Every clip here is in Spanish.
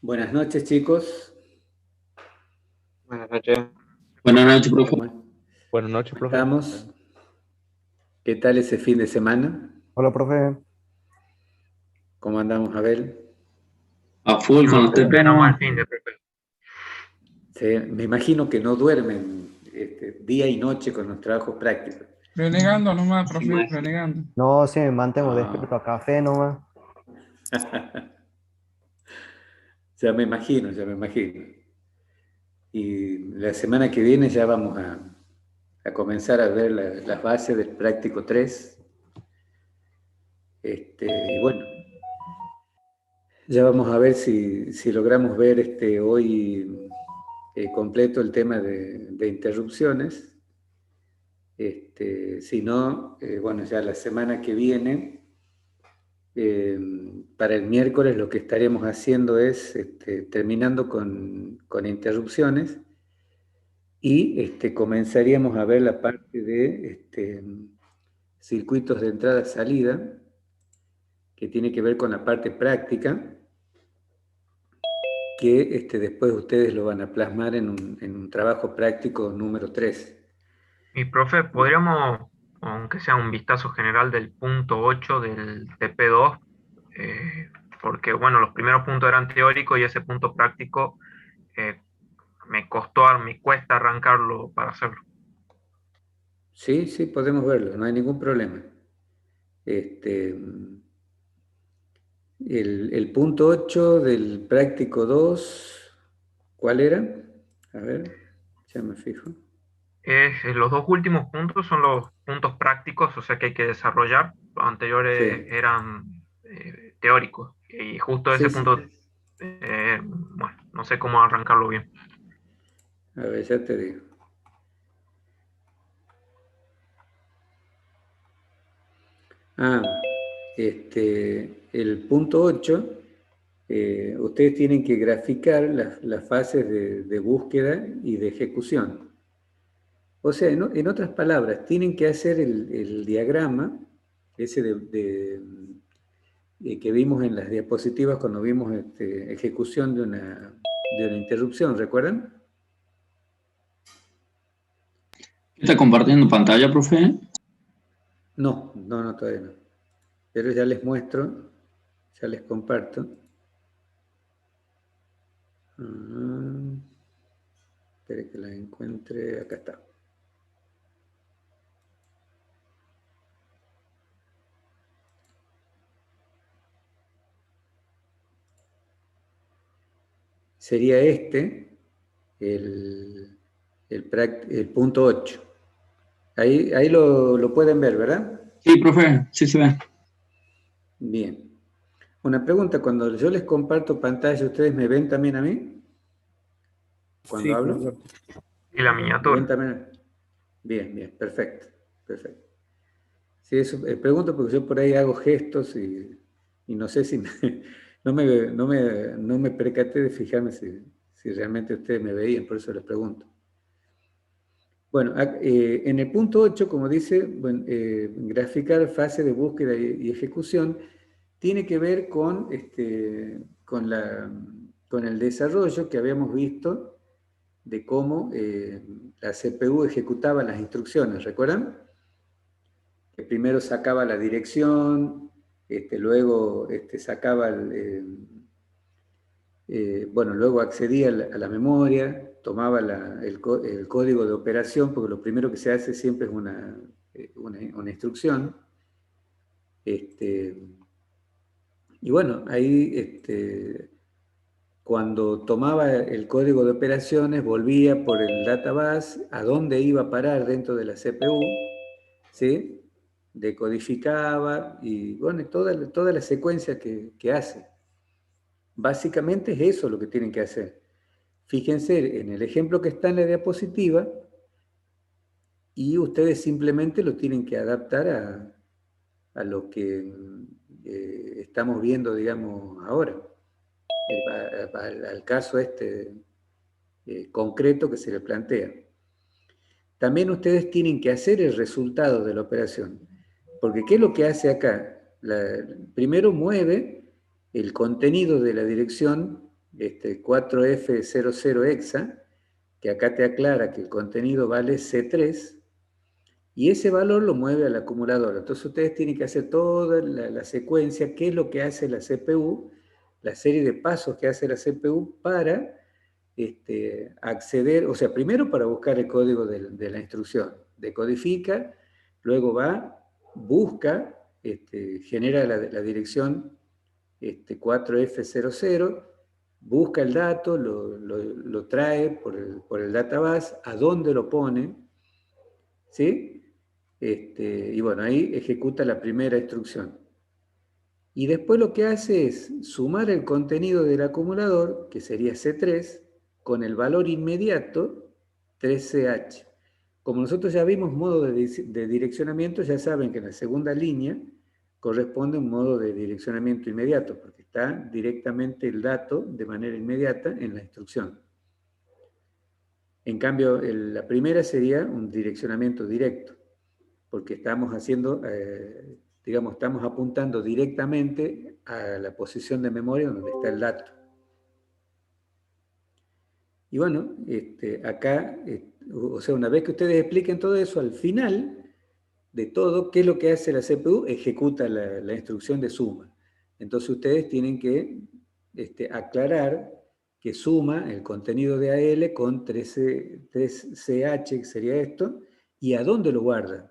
Buenas noches, chicos. Buenas noches. Buenas noches, profe. ¿Cómo Buenas noches, profe. estamos? ¿Qué tal ese fin de semana? Hola, profe. ¿Cómo andamos, Abel? A full con Hicimos los TP nomás nomás. el fin de profe. Sí, me imagino que no duermen día y noche con los trabajos prácticos. Renegando nomás, Sí, profe, maestro. renegando. No, sí, me mantengo Ah, despierto a café nomás. ya me imagino, ya me imagino. Y la semana que viene ya vamos a comenzar a ver las bases del práctico 3. Y bueno, ya vamos a ver si logramos ver hoy completo el tema de interrupciones. Si no, bueno, ya la semana que viene, eh, para el miércoles lo que estaremos haciendo es terminando con interrupciones y comenzaríamos a ver la parte de circuitos de entrada-salida, que tiene que ver con la parte práctica, que después ustedes lo van a plasmar en un trabajo práctico número 3. Y profe, podríamos, aunque sea un vistazo general del punto 8 del TP2, eh, porque bueno, los primeros puntos eran teóricos y ese punto práctico eh, me cuesta arrancarlo para hacerlo. Sí, sí, podemos verlo, no hay ningún problema. Este, el punto 8 del práctico 2, ¿cuál era? A ver, ya me fijo. Los dos últimos puntos son los puntos prácticos, o sea que hay que desarrollar. Los anteriores Sí, eran teóricos. Y justo sí, ese sí. punto, bueno, no sé cómo arrancarlo bien. A ver, ya te digo. Ah, el punto 8, ustedes tienen que graficar las fases de búsqueda y de ejecución. O sea, en otras palabras, tienen que hacer el diagrama, ese que vimos en las diapositivas cuando vimos ejecución de una interrupción, ¿recuerdan? ¿Está compartiendo pantalla, profe? No, no, no, todavía no. Pero ya les muestro, ya les comparto. Ah, espere que la encuentre, acá está. Sería el punto 8. Ahí lo pueden ver, ¿verdad? Sí, profe, sí se ve. Bien. Una pregunta, cuando yo les comparto pantalla, ¿ustedes me ven también a mí? Cuando Sí, hablo, profesor. Y la ¿me ven miniatura. también? Bien, bien, perfecto, perfecto. Sí, eso pregunto porque yo por ahí hago gestos y no sé si no me percaté de fijarme si realmente ustedes me veían, por eso les pregunto. Bueno, en el punto 8, como dice, bueno, graficar fase de búsqueda y ejecución tiene que ver con el desarrollo que habíamos visto de cómo la CPU ejecutaba las instrucciones, ¿recuerdan? Que primero sacaba la dirección, luego sacaba bueno, luego accedía a la memoria, tomaba el código de operación, porque lo primero que se hace siempre es una instrucción. Este, y bueno, ahí cuando tomaba el código de operaciones, volvía por el database, a dónde iba a parar dentro de la CPU, ¿sí? Decodificaba y bueno, toda la secuencia que hace. Básicamente es eso lo que tienen que hacer. Fíjense en el ejemplo que está en la diapositiva y ustedes simplemente lo tienen que adaptar a lo que estamos viendo, digamos, ahora, al caso concreto que se le plantea. También ustedes tienen que hacer el resultado de la operación, porque ¿qué es lo que hace acá? Primero mueve el contenido de la dirección 4F00 hexa, que acá te aclara que el contenido vale C3, y ese valor lo mueve al acumulador. Entonces ustedes tienen que hacer toda la secuencia, qué es lo que hace la CPU, la serie de pasos que hace la CPU para acceder, o sea, primero para buscar el código de la instrucción, decodifica, luego va, busca, genera la dirección 4F00, busca el dato, lo trae por el database, a dónde lo pone, ¿sí? Y bueno, ahí ejecuta la primera instrucción. Y después lo que hace es sumar el contenido del acumulador, que sería C3, con el valor inmediato 3CH. Como nosotros ya vimos modo de direccionamiento, ya saben que en la segunda línea corresponde un modo de direccionamiento inmediato, porque está directamente el dato de manera inmediata en la instrucción. En cambio, la primera sería un direccionamiento directo, porque estamos haciendo, digamos, estamos apuntando directamente a la posición de memoria donde está el dato. Y bueno, acá, o sea, una vez que ustedes expliquen todo eso, al final de todo, ¿qué es lo que hace la CPU? Ejecuta la instrucción de suma. Entonces ustedes tienen que aclarar que suma el contenido de AL con 3CH, que sería esto, y ¿a dónde lo guarda?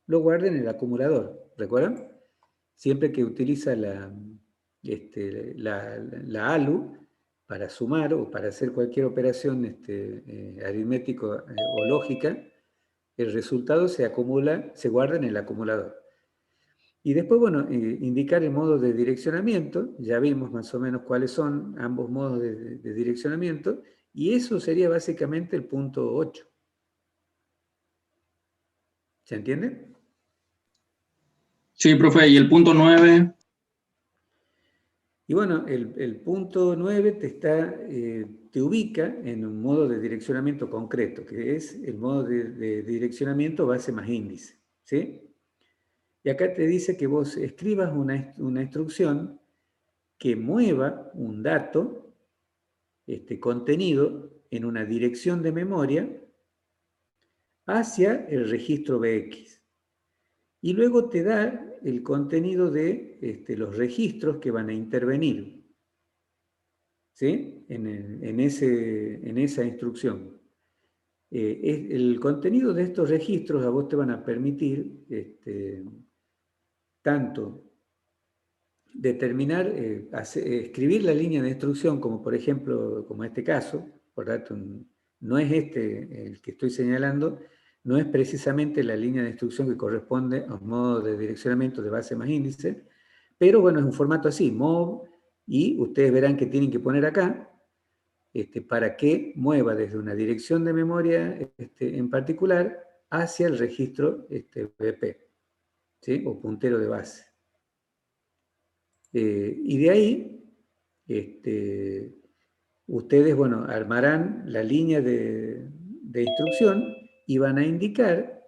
Lo guarda en el acumulador, ¿recuerdan? Siempre que utiliza la ALU para sumar o para hacer cualquier operación aritmético o lógica, el resultado se acumula, se guarda en el acumulador. Y después, bueno, indicar el modo de direccionamiento, ya vimos más o menos cuáles son ambos modos de direccionamiento, y eso sería básicamente el punto 8. ¿Se entiende? Sí, profe, y el punto 9. Y bueno, el punto 9 te ubica en un modo de direccionamiento concreto, que es el modo de direccionamiento base más índice, ¿sí? Y acá te dice que vos escribas una instrucción que mueva un dato, contenido, en una dirección de memoria hacia el registro BX. Y luego te da el contenido de los registros que van a intervenir, ¿sí? en esa instrucción. El contenido de estos registros a vos te van a permitir tanto determinar, escribir la línea de instrucción, como por ejemplo, como este caso, por dato, no es el que estoy señalando, no es precisamente la línea de instrucción que corresponde a un modo de direccionamiento de base más índice, pero bueno, es un formato así, MOV, y ustedes verán que tienen que poner acá, para que mueva desde una dirección de memoria en particular hacia el registro BP, ¿sí? O puntero de base. Y de ahí, ustedes, bueno, armarán la línea de instrucción y van a indicar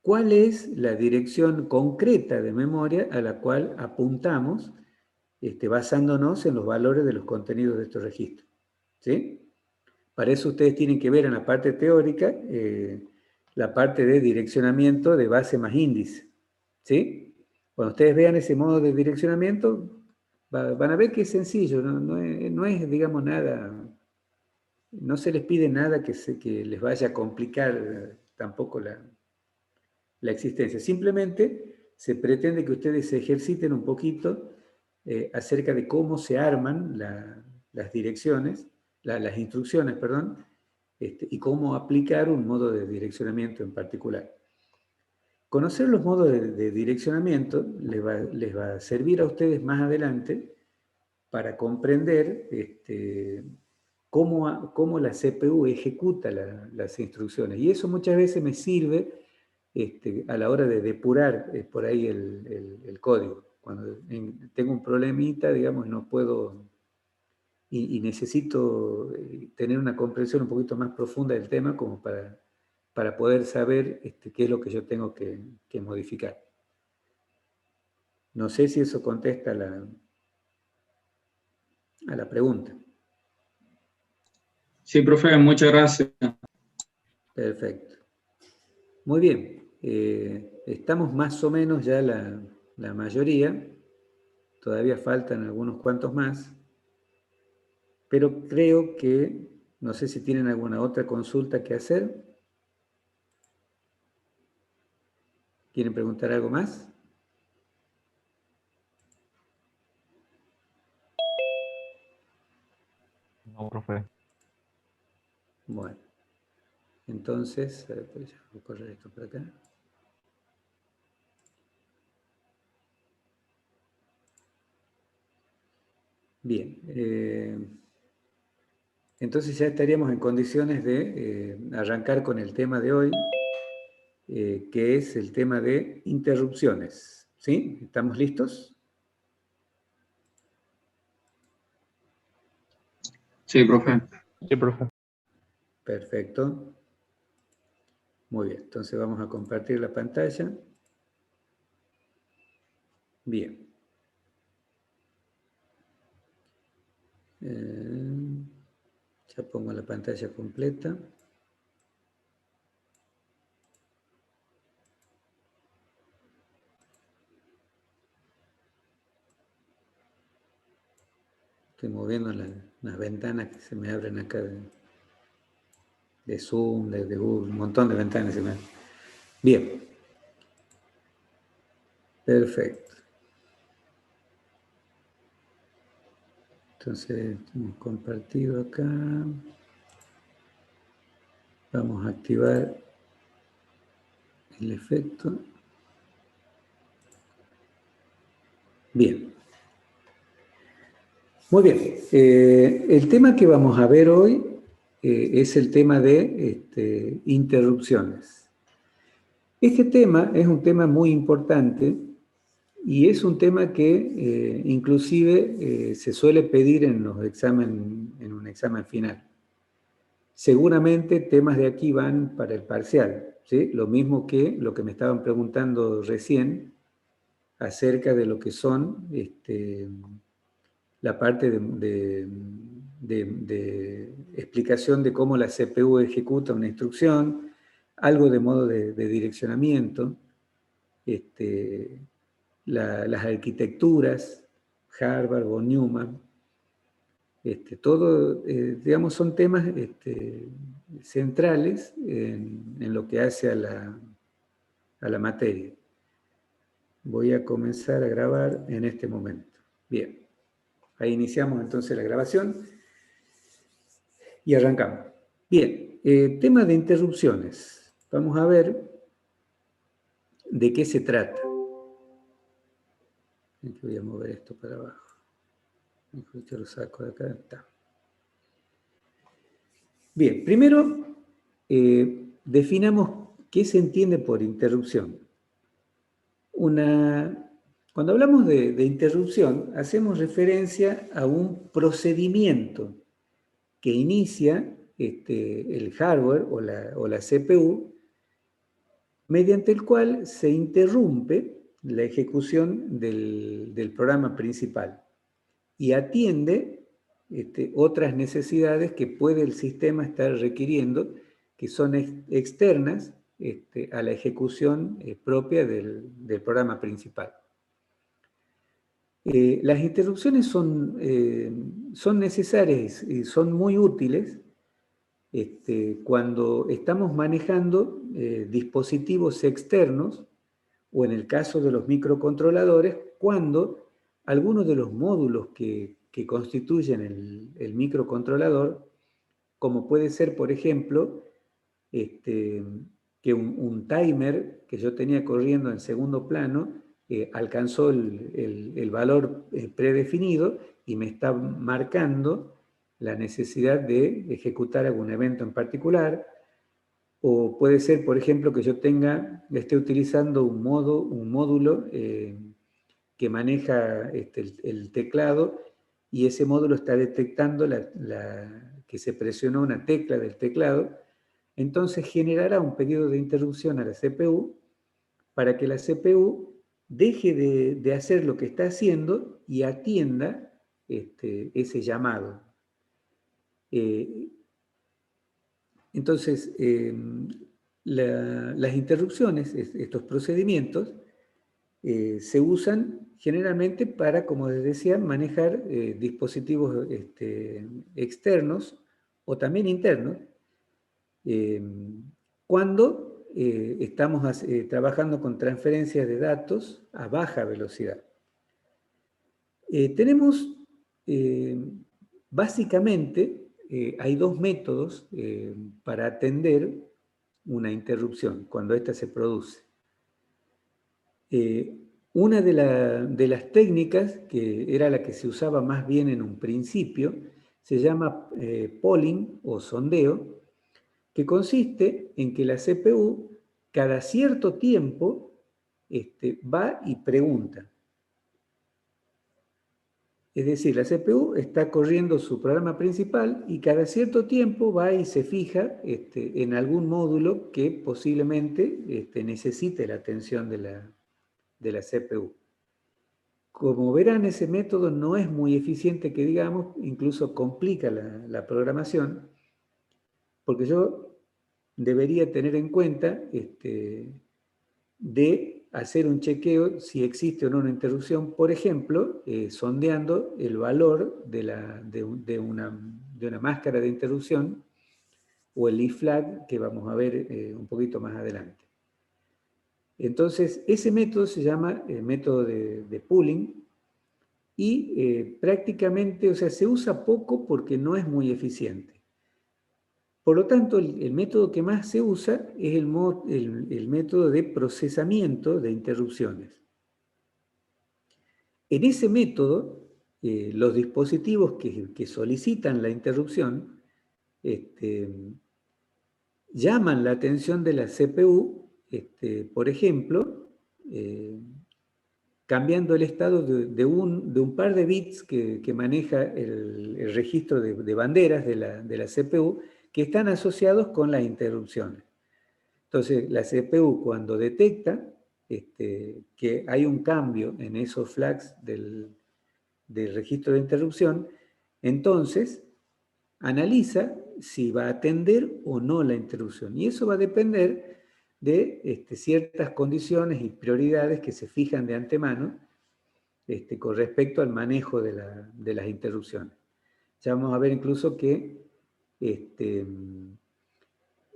cuál es la dirección concreta de memoria a la cual apuntamos, basándonos en los valores de los contenidos de estos registros, ¿sí? Para eso ustedes tienen que ver en la parte teórica la parte de direccionamiento de base más índice, ¿sí? Cuando ustedes vean ese modo de direccionamiento, van a ver que es sencillo, no es, digamos, nada, no se les pide nada que les vaya a complicar tampoco la existencia. Simplemente se pretende que ustedes se ejerciten un poquito acerca de cómo se arman las direcciones, las instrucciones, perdón, y cómo aplicar un modo de direccionamiento en particular. Conocer los modos de direccionamiento les va a servir a ustedes más adelante para comprender cómo la CPU ejecuta las instrucciones. Y eso muchas veces me sirve a la hora de depurar por ahí el código. Cuando tengo un problemita, digamos, no puedo y necesito tener una comprensión un poquito más profunda del tema como para poder saber qué es lo que yo tengo que modificar. No sé si eso contesta a la pregunta. Sí, profe, muchas gracias. Perfecto. Muy bien. Estamos más o menos ya la mayoría. Todavía faltan algunos cuantos más. Pero creo que, no sé si tienen alguna otra consulta que hacer. ¿Quieren preguntar algo más? No, profe. Bueno, entonces, a ver, voy a correr esto por acá. Bien, entonces ya estaríamos en condiciones de arrancar con el tema de hoy, que es el tema de interrupciones. ¿Sí? ¿Estamos listos? Sí, profe. Sí, profe. Perfecto. Muy bien, entonces vamos a compartir la pantalla. Bien. Ya pongo la pantalla completa. Estoy moviendo las ventanas que se me abren acá de Zoom, de Google, un montón de ventanas se me abren. Bien. Perfecto. Entonces, hemos compartido acá. Vamos a activar el efecto. Bien. Muy bien. El tema que vamos a ver hoy es el tema de interrupciones. Este tema es un tema muy importante y es un tema que inclusive se suele pedir en un examen final. Seguramente temas de aquí van para el parcial, ¿sí? Lo mismo que lo que me estaban preguntando recién acerca de lo que son la parte de explicación de cómo la CPU ejecuta una instrucción, algo de modo de direccionamiento, las arquitecturas, Harvard, von Neumann, todo, digamos, son temas centrales en lo que hace a la materia. Voy a comenzar a grabar en este momento. Bien, ahí iniciamos entonces la grabación y arrancamos. Bien, tema de interrupciones. Vamos a ver de qué se trata. Voy a mover esto para abajo. Yo lo saco de acá. Está. Bien, primero definamos qué se entiende por interrupción. Cuando hablamos de interrupción, hacemos referencia a un procedimiento que inicia el hardware o la CPU, mediante el cual se interrumpe la ejecución del programa principal y atiende otras necesidades que puede el sistema estar requiriendo, que son externas a la ejecución propia del programa principal. Las interrupciones son necesarias y son muy útiles cuando estamos manejando dispositivos externos, o en el caso de los microcontroladores, cuando algunos de los módulos que constituyen el microcontrolador, como puede ser, por ejemplo, que un timer que yo tenía corriendo en segundo plano alcanzó el valor predefinido y me está marcando la necesidad de ejecutar algún evento en particular. O puede ser, por ejemplo, que yo esté utilizando un módulo que maneja el teclado y ese módulo está detectando que se presionó una tecla del teclado. Entonces generará un periodo de interrupción a la CPU para que la CPU deje de hacer lo que está haciendo y atienda ese llamado. Entonces, las interrupciones, estos procedimientos, se usan generalmente para, como les decía, manejar dispositivos externos o también internos, cuando estamos trabajando con transferencias de datos a baja velocidad. Tenemos, básicamente, hay dos métodos para atender una interrupción cuando ésta se produce. Una de las técnicas, que era la que se usaba más bien en un principio, se llama polling o sondeo, que consiste en que la CPU cada cierto tiempo va y pregunta. Es decir, la CPU está corriendo su programa principal y cada cierto tiempo va y se fija en algún módulo que posiblemente necesite la atención de la CPU. Como verán, ese método no es muy eficiente, que digamos, incluso complica la programación, porque yo debería tener en cuenta de hacer un chequeo si existe o no una interrupción, por ejemplo, sondeando el valor de una máscara de interrupción o el leaf flag, que vamos a ver un poquito más adelante. Entonces, ese método se llama el método de pooling y prácticamente, o sea, se usa poco porque no es muy eficiente. Por lo tanto, el método que más se usa es el método de procesamiento de interrupciones. En ese método, los dispositivos que solicitan la interrupción llaman la atención de la CPU, por ejemplo, cambiando el estado de un par de bits que maneja el registro de banderas de la CPU, que están asociados con las interrupciones. Entonces, la CPU, cuando detecta que hay un cambio en esos flags del registro de interrupción, entonces analiza si va a atender o no la interrupción. Y eso va a depender de ciertas condiciones y prioridades que se fijan de antemano con respecto al manejo de las interrupciones. Ya vamos a ver incluso que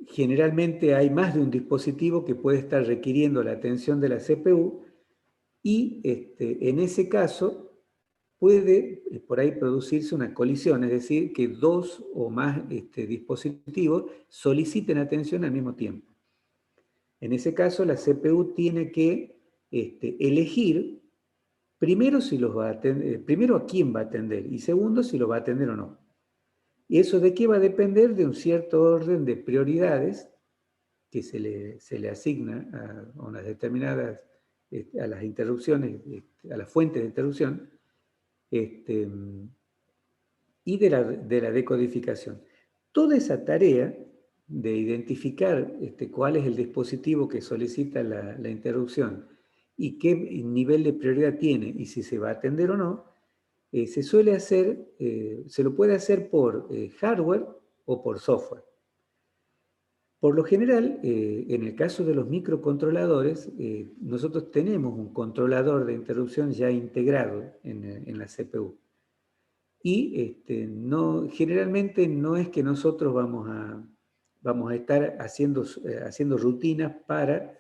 generalmente hay más de un dispositivo que puede estar requiriendo la atención de la CPU y en ese caso puede por ahí producirse una colisión, es decir, que dos o más dispositivos soliciten atención al mismo tiempo. En ese caso, la CPU tiene que elegir primero, si los va a atender, primero a quién va a atender y segundo, si lo va a atender o no. ¿Y eso de qué va a depender? De un cierto orden de prioridades que se le asigna a unas determinadas, a las interrupciones, a las fuentes de interrupción, y de la decodificación. Toda esa tarea de identificar cuál es el dispositivo que solicita la interrupción y qué nivel de prioridad tiene y si se va a atender o no, se suele hacer, se lo puede hacer por hardware o por software. Por lo general, en el caso de los microcontroladores, nosotros tenemos un controlador de interrupción ya integrado en la CPU. Y generalmente no es que nosotros vamos a estar haciendo rutinas para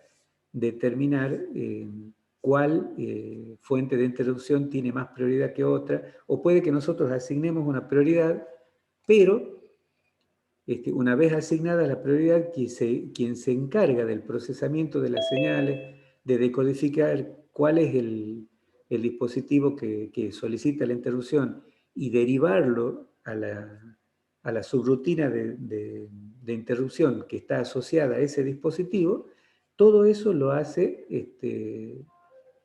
determinar cuál fuente de interrupción tiene más prioridad que otra, o puede que nosotros asignemos una prioridad, pero una vez asignada la prioridad, quien se encarga del procesamiento de las señales, de decodificar cuál es el dispositivo que solicita la interrupción y derivarlo a la subrutina de interrupción que está asociada a ese dispositivo, todo eso lo hace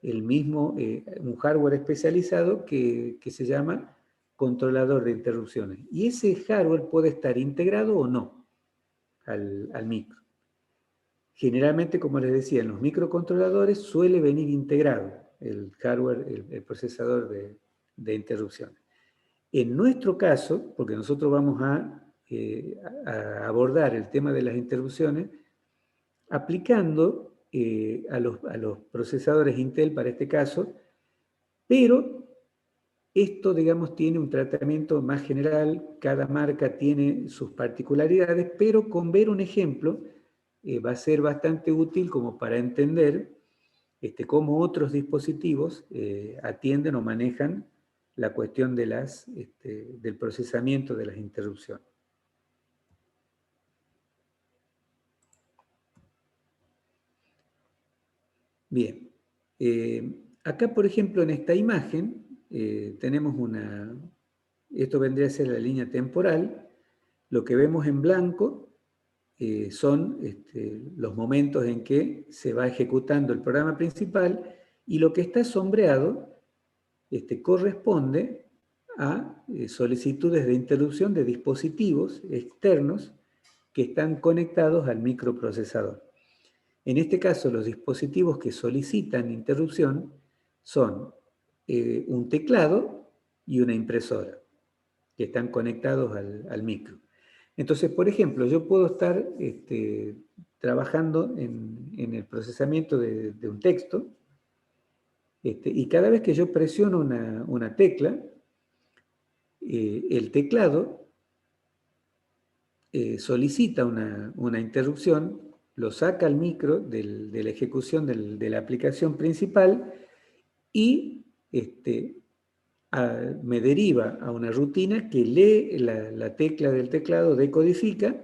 el mismo, un hardware especializado que se llama controlador de interrupciones. Y ese hardware puede estar integrado o no al micro. Generalmente, como les decía, en los microcontroladores suele venir integrado el hardware, el procesador de interrupciones. En nuestro caso, porque nosotros vamos a a abordar el tema de las interrupciones aplicando a los procesadores Intel para este caso, pero esto, digamos, tiene un tratamiento más general, cada marca tiene sus particularidades, pero con ver un ejemplo va a ser bastante útil como para entender cómo otros dispositivos atienden o manejan la cuestión de del procesamiento de las interrupciones. Bien, acá por ejemplo en esta imagen tenemos esto vendría a ser la línea temporal, lo que vemos en blanco son los momentos en que se va ejecutando el programa principal y lo que está sombreado corresponde a solicitudes de interrupción de dispositivos externos que están conectados al microprocesador. En este caso, los dispositivos que solicitan interrupción son un teclado y una impresora, que están conectados al micro. Entonces, por ejemplo, yo puedo estar trabajando en el procesamiento de un texto, y cada vez que yo presiono una tecla, el teclado solicita una interrupción, lo saca al micro de la ejecución de la aplicación principal y me deriva a una rutina que lee la tecla del teclado, decodifica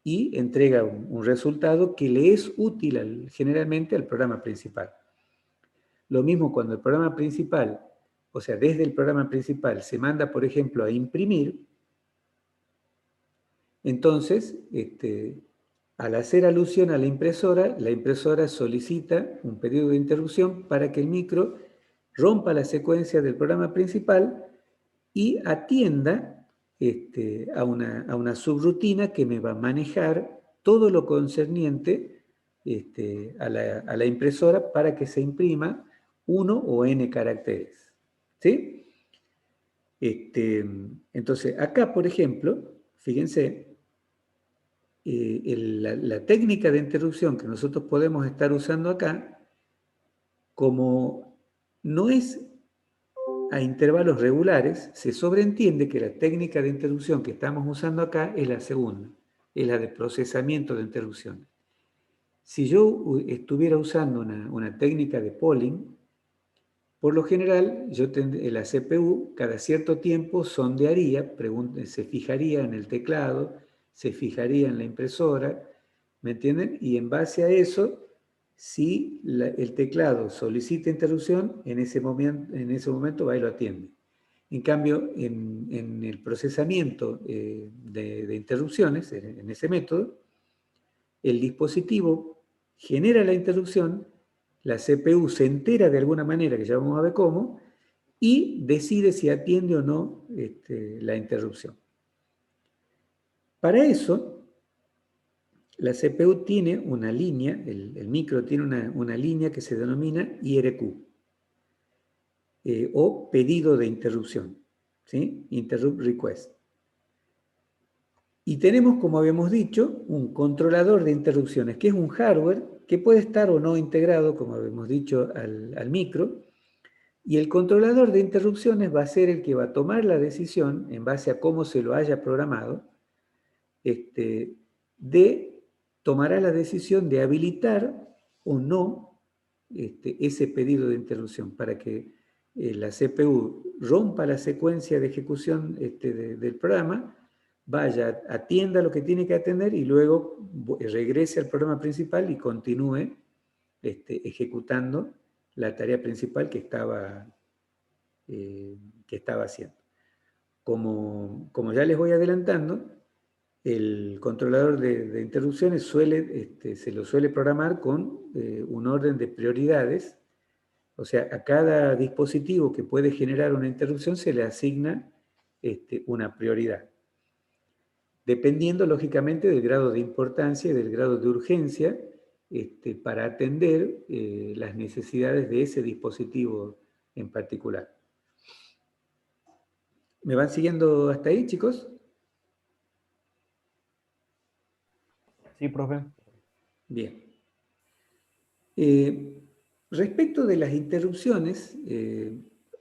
y entrega un resultado que le es útil generalmente al programa principal. Lo mismo cuando el programa principal, o sea, desde el programa principal se manda, por ejemplo, a imprimir, entonces, al hacer alusión a la impresora solicita un pedido de interrupción para que el micro rompa la secuencia del programa principal y atienda a una subrutina que me va a manejar todo lo concerniente a la impresora para que se imprima 1 o n caracteres. ¿Sí? Entonces, acá, por ejemplo, fíjense, la técnica de interrupción que nosotros podemos estar usando acá, como no es a intervalos regulares, se sobreentiende que la técnica de interrupción que estamos usando acá es la segunda, es la de procesamiento de interrupciones. Si yo estuviera usando una técnica de polling, por lo general, la CPU cada cierto tiempo sondearía, se fijaría en el teclado, se fijaría en la impresora, ¿me entienden? Y en base a eso, si el teclado solicita interrupción, en ese momento va y lo atiende. En cambio, en el procesamiento de interrupciones, en ese método, el dispositivo genera la interrupción, la CPU se entera de alguna manera, que ya vamos a ver cómo, y decide si atiende o no la interrupción. Para eso, la CPU tiene una línea, el micro tiene una línea que se denomina IRQ, o pedido de interrupción, ¿sí? Interrupt Request. Y tenemos, como habíamos dicho, un controlador de interrupciones, que es un hardware que puede estar o no integrado, como habíamos dicho, al micro, y el controlador de interrupciones va a ser el que va a tomar la decisión, en base a cómo se lo haya programado, tomará la decisión de habilitar o no ese pedido de interrupción, para que la CPU rompa la secuencia de ejecución del programa, vaya, atienda lo que tiene que atender y luego regrese al programa principal y continúe ejecutando la tarea principal que estaba haciendo. Como ya les voy adelantando, el controlador de interrupciones se lo suele programar con un orden de prioridades. O sea, a cada dispositivo que puede generar una interrupción se le asigna una prioridad, dependiendo lógicamente del grado de importancia y del grado de urgencia para atender las necesidades de ese dispositivo en particular. ¿Me van siguiendo hasta ahí, chicos? Sí, profe. Bien. Respecto de las interrupciones,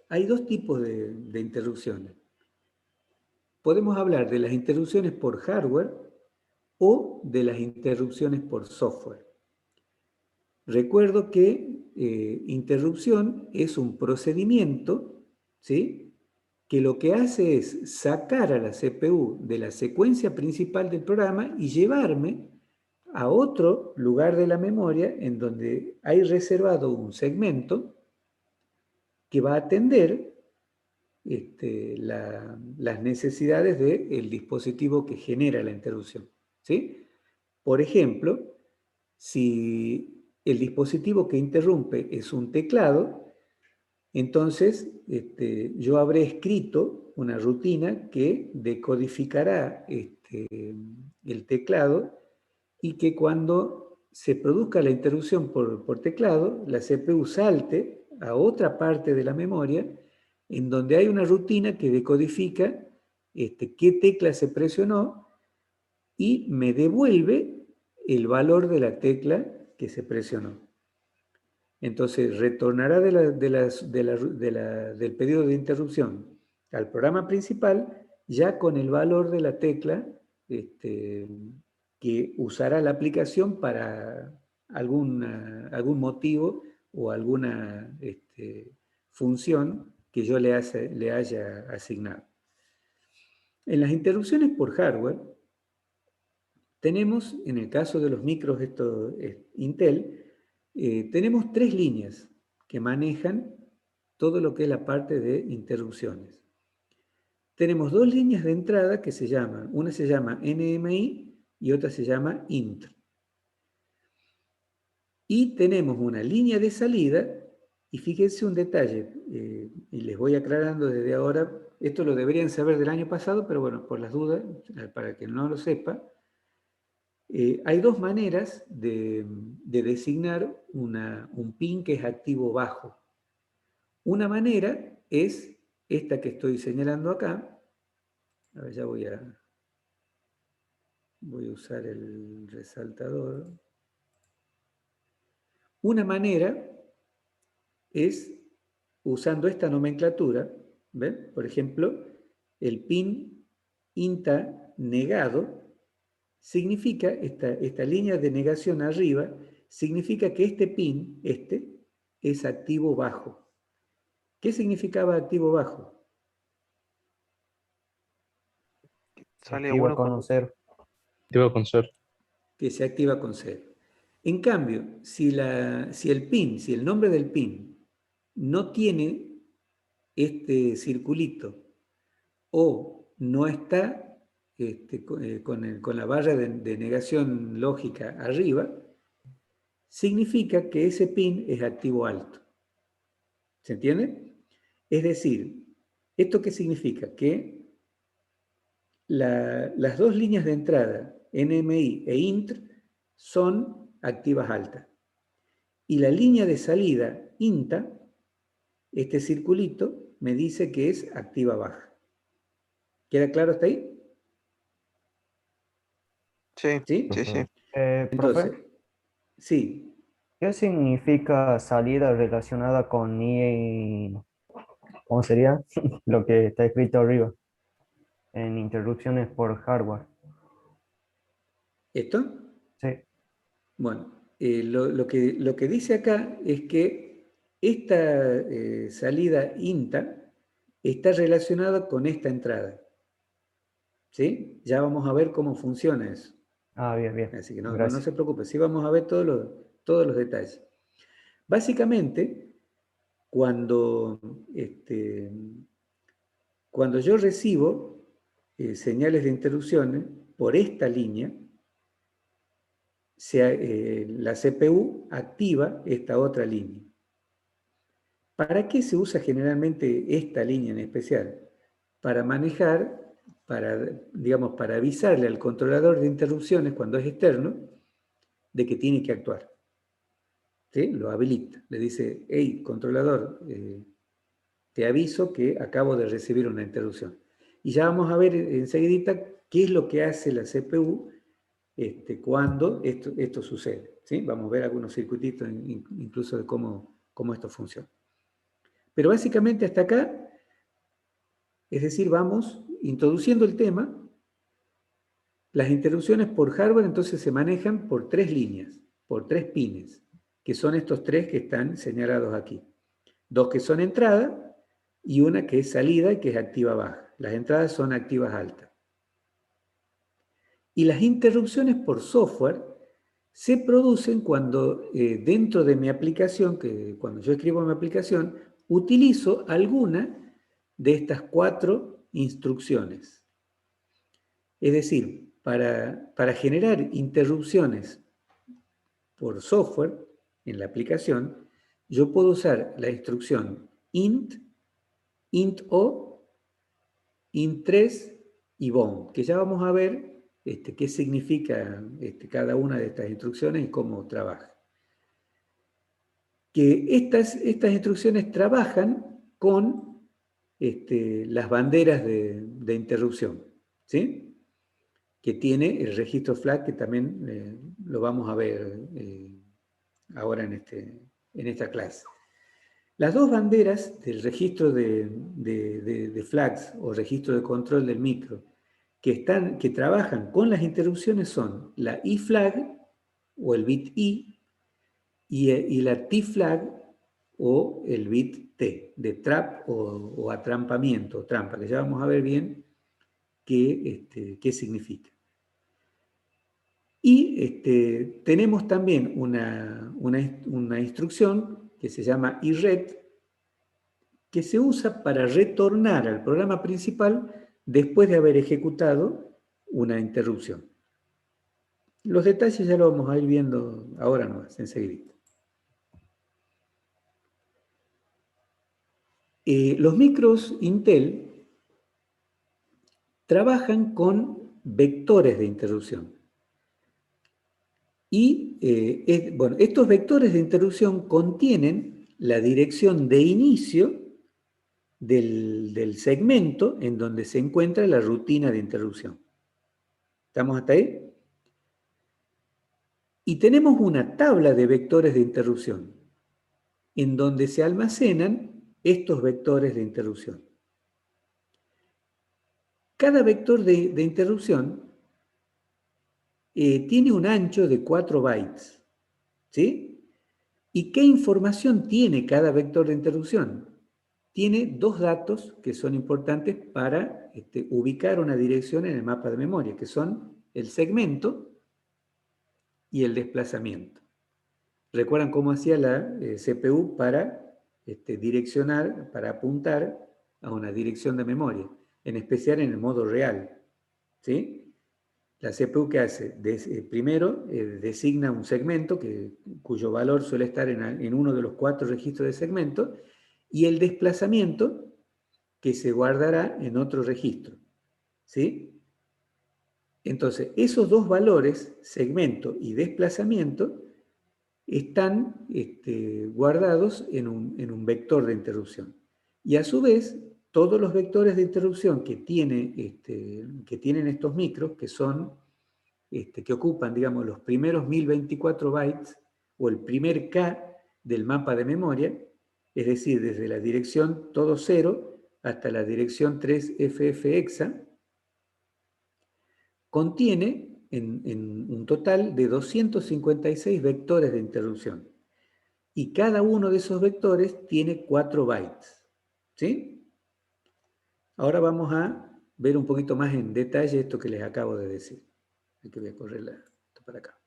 hay dos tipos de interrupciones. Podemos hablar de las interrupciones por hardware o de las interrupciones por software. Recuerdo que interrupción es un procedimiento, ¿sí?, que lo que hace es sacar a la CPU de la secuencia principal del programa y llevarme a otro lugar de la memoria en donde hay reservado un segmento que va a atender las necesidades del dispositivo que genera la interrupción, ¿sí? Por ejemplo, si el dispositivo que interrumpe es un teclado, entonces yo habré escrito una rutina que decodificará el teclado y que cuando se produzca la interrupción por teclado, la CPU salte a otra parte de la memoria en donde hay una rutina que decodifica qué tecla se presionó y me devuelve el valor de la tecla que se presionó. Entonces retornará del pedido de interrupción al programa principal ya con el valor de la tecla que usará la aplicación para algún motivo o alguna función que yo le haya asignado. En las interrupciones por hardware, tenemos, en el caso de los micros Intel, tenemos 3 líneas que manejan todo lo que es la parte de interrupciones. Tenemos 2 líneas de entrada que se llaman, una se llama NMI y otra se llama INT. Y tenemos una línea de salida, y fíjense un detalle, y les voy aclarando desde ahora, esto lo deberían saber del año pasado, pero bueno, por las dudas, para que no lo sepa, hay 2 maneras de designar un pin que es activo bajo. Una manera es esta que estoy señalando acá. A ver, ya voy a usar el resaltador. Una manera es usando esta nomenclatura, ¿ven? Por ejemplo, el pin INTA negado significa, esta línea de negación arriba, significa que este pin, es activo bajo. ¿Qué significaba activo bajo? Sale Activa uno con un 0. Debo con ser. Que se activa con 0. En cambio, si el nombre del pin no tiene este circulito o no está con la barra de negación lógica arriba, significa que ese pin es activo alto. ¿Se entiende? Es decir, ¿esto qué significa? Que las 2 líneas de entrada, NMI e INT, son activas altas. Y la línea de salida, INTA, este circulito, me dice que es activa baja. ¿Queda claro hasta ahí? Sí, ¿Sí? sí, sí. Entonces, Profe, sí. ¿qué significa salida relacionada con ¿cómo sería? Lo que está escrito arriba, en interrupciones por hardware. ¿Esto? Sí. Bueno, lo que dice acá es que esta salida INTA está relacionada con esta entrada. ¿Sí? Ya vamos a ver cómo funciona eso. Ah, bien, bien. Así que no Gracias. se preocupe, sí vamos a ver todos los detalles. Básicamente, cuando, cuando yo recibo señales de interrupciones por esta línea, la CPU activa esta otra línea. ¿Para qué se usa generalmente esta línea en especial? Para manejar, digamos, para avisarle al controlador de interrupciones cuando es externo de que tiene que actuar. ¿Sí? Lo habilita. Le dice, hey, controlador, te aviso que acabo de recibir una interrupción. Y ya vamos a ver enseguida qué es lo que hace la CPU cuando esto sucede, ¿sí? Vamos a ver algunos circuititos incluso de cómo esto funciona. Pero básicamente hasta acá, es decir, vamos introduciendo el tema. Las interrupciones por hardware entonces se manejan por 3 líneas, por 3 pines, que son estos 3 que están señalados aquí. 2 que son entrada y una que es salida y que es activa baja. Las entradas son activas altas. Y las interrupciones por software se producen cuando dentro de mi aplicación, que cuando yo escribo mi aplicación, utilizo alguna de estas 4 instrucciones. Es decir, para generar interrupciones por software en la aplicación, yo puedo usar la instrucción int, int-o, int3 y bound, que ya vamos a ver qué significa cada una de estas instrucciones y cómo trabaja. Que estas instrucciones trabajan con las banderas de interrupción, ¿sí? Que tiene el registro flag, que también lo vamos a ver ahora en esta clase. Las 2 banderas del registro de flags o registro de control del micro que trabajan con las interrupciones son la I-flag o el bit I y la T-flag o el bit T, de trap o atrampamiento, trampa, que ya vamos a ver bien qué significa. Y tenemos también una instrucción que se llama IRET, que se usa para retornar al programa principal después de haber ejecutado una interrupción. Los detalles ya lo vamos a ir viendo ahora nomás, enseguida. Los micros Intel trabajan con vectores de interrupción. Y bueno, estos vectores de interrupción contienen la dirección de inicio del segmento en donde se encuentra la rutina de interrupción. ¿Estamos hasta ahí? Y tenemos una tabla de vectores de interrupción en donde se almacenan estos vectores de interrupción. Cada vector de interrupción tiene un ancho de 4 bytes, ¿sí? ¿Y qué información tiene cada vector de interrupción? Tiene 2 datos que son importantes para ubicar una dirección en el mapa de memoria, que son el segmento y el desplazamiento. ¿Recuerdan cómo hacía la CPU para direccionar, para apuntar a una dirección de memoria? En especial en el modo real, ¿sí? La CPU, ¿qué hace? Primero designa un segmento cuyo valor suele estar en uno de los 4 registros de segmento, y el desplazamiento que se guardará en otro registro, ¿sí? Entonces, esos 2 valores, segmento y desplazamiento, están guardados en un vector de interrupción. Y a su vez, todos los vectores de interrupción que tienen estos micros, que ocupan, digamos, los primeros 1024 bytes o el primer K del mapa de memoria, es decir, desde la dirección todo 0 hasta la dirección 3FF hexa, contiene en un total de 256 vectores de interrupción. Y cada uno de esos vectores tiene 4 bytes. ¿Sí? Ahora vamos a ver un poquito más en detalle esto que les acabo de decir. Aquí voy a correr esto para acá.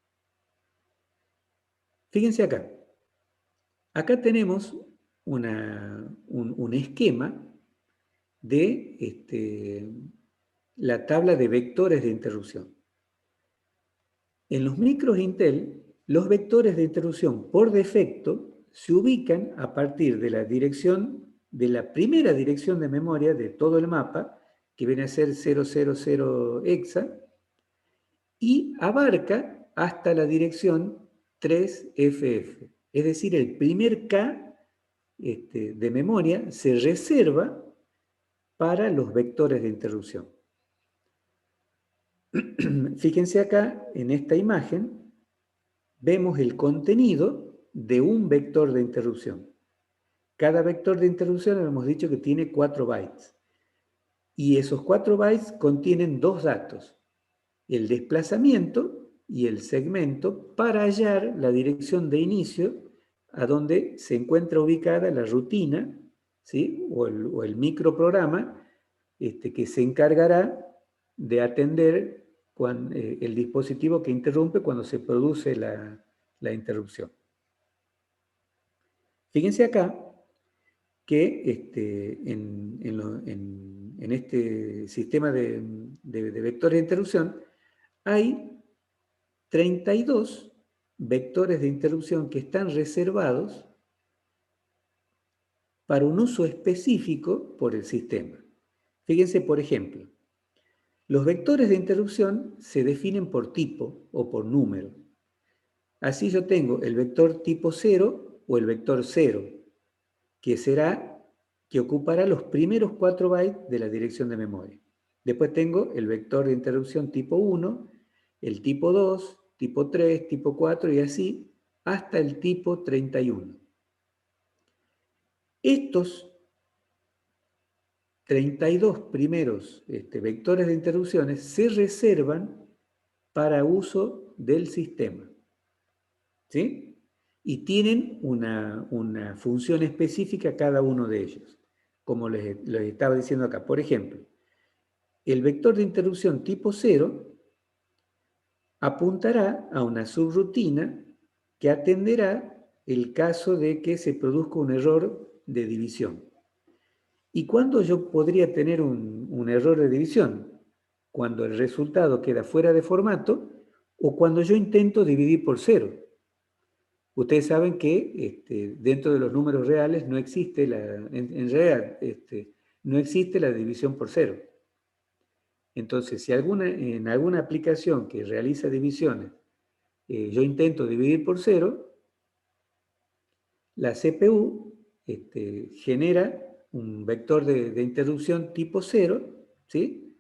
Fíjense acá. Acá tenemos un esquema de la tabla de vectores de interrupción. En los micros Intel, los vectores de interrupción por defecto se ubican a partir de la dirección, de la primera dirección de memoria de todo el mapa, que viene a ser 000 hexa, y abarca hasta la dirección 3FF. Es decir, el primer K de memoria se reserva para los vectores de interrupción. Fíjense acá, en esta imagen, vemos el contenido de un vector de interrupción. Cada vector de interrupción hemos dicho que tiene 4 bytes. Y esos 4 bytes contienen 2 datos, el desplazamiento y el segmento, para hallar la dirección de inicio a donde se encuentra ubicada la rutina, ¿sí? o el microprograma que se encargará de atender el dispositivo que interrumpe cuando se produce la interrupción. Fíjense acá que en este sistema de vectores de interrupción hay 32 vectores de interrupción que están reservados para un uso específico por el sistema. Fíjense, por ejemplo, los vectores de interrupción se definen por tipo o por número. Así yo tengo el vector tipo 0 o el vector 0, que ocupará los primeros 4 bytes de la dirección de memoria. Después tengo el vector de interrupción tipo 1, el tipo 2, tipo 3, tipo 4 y así hasta el tipo 31. Estos 32 primeros vectores de interrupciones se reservan para uso del sistema, ¿sí? Y tienen una función específica cada uno de ellos, como les estaba diciendo acá. Por ejemplo, el vector de interrupción tipo 0 apuntará a una subrutina que atenderá el caso de que se produzca un error de división. ¿Y cuándo yo podría tener un error de división? Cuando el resultado queda fuera de formato o cuando yo intento dividir por 0. Ustedes saben que dentro de los números reales no existe en realidad no existe la división por 0. Entonces, si en alguna aplicación que realiza divisiones yo intento dividir por 0, la CPU genera un vector de interrupción tipo 0, ¿sí?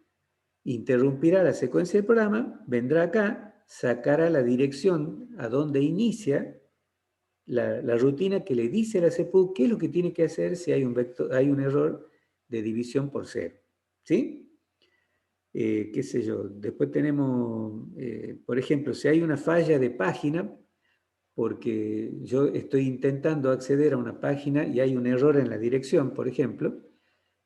Interrumpirá la secuencia del programa, vendrá acá, sacará la dirección a donde inicia la rutina que le dice a la CPU qué es lo que tiene que hacer si hay un error de división por 0. ¿Sí? Qué sé yo. Después tenemos, por ejemplo, si hay una falla de página, porque yo estoy intentando acceder a una página y hay un error en la dirección, por ejemplo,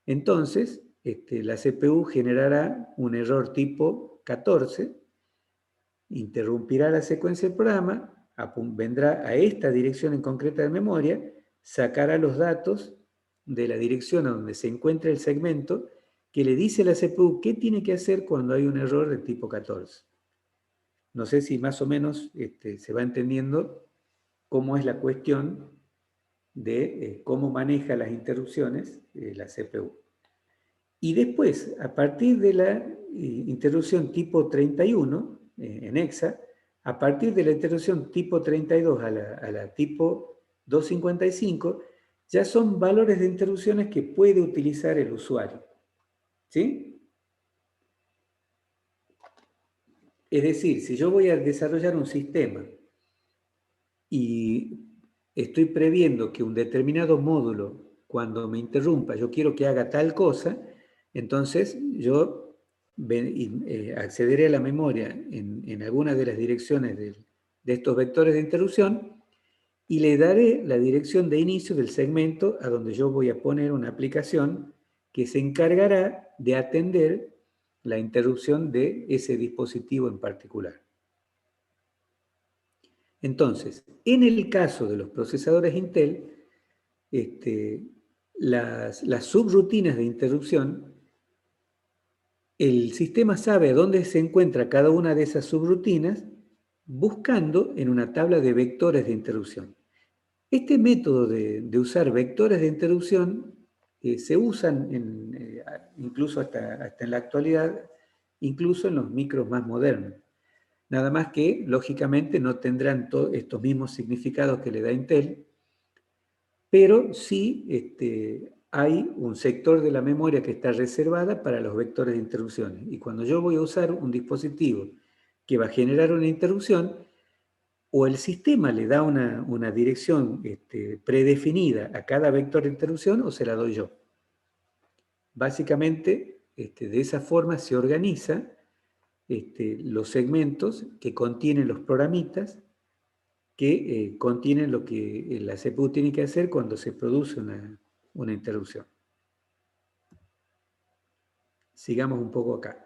entonces la CPU generará un error tipo 14, interrumpirá la secuencia del programa, vendrá a esta dirección en concreta de memoria, sacará los datos de la dirección a donde se encuentra el segmento que le dice a la CPU qué tiene que hacer cuando hay un error de tipo 14. No sé si más o menos se va entendiendo cómo es la cuestión de cómo maneja las interrupciones la CPU. Y después, a partir de la interrupción tipo 31, en hexa, a partir de la interrupción tipo 32 a la tipo 255, ya son valores de interrupciones que puede utilizar el usuario. ¿Sí? Es decir, si yo voy a desarrollar un sistema y estoy previendo que un determinado módulo, cuando me interrumpa, yo quiero que haga tal cosa, entonces yo accederé a la memoria en alguna de las direcciones de estos vectores de interrupción y le daré la dirección de inicio del segmento a donde yo voy a poner una aplicación que se encargará de atender la interrupción de ese dispositivo en particular. Entonces, en el caso de los procesadores Intel, las subrutinas de interrupción, el sistema sabe dónde se encuentra cada una de esas subrutinas buscando en una tabla de vectores de interrupción. Este método de usar vectores de interrupción se usan incluso hasta en la actualidad, incluso en los micros más modernos. Nada más que, lógicamente, no tendrán estos mismos significados que le da Intel, pero sí hay un sector de la memoria que está reservada para los vectores de interrupciones. Y cuando yo voy a usar un dispositivo que va a generar una interrupción, o el sistema le da una dirección predefinida a cada vector de interrupción o se la doy yo. Básicamente, de esa forma se organiza los segmentos que contienen los programitas que contienen lo que la CPU tiene que hacer cuando se produce una interrupción. Sigamos un poco acá.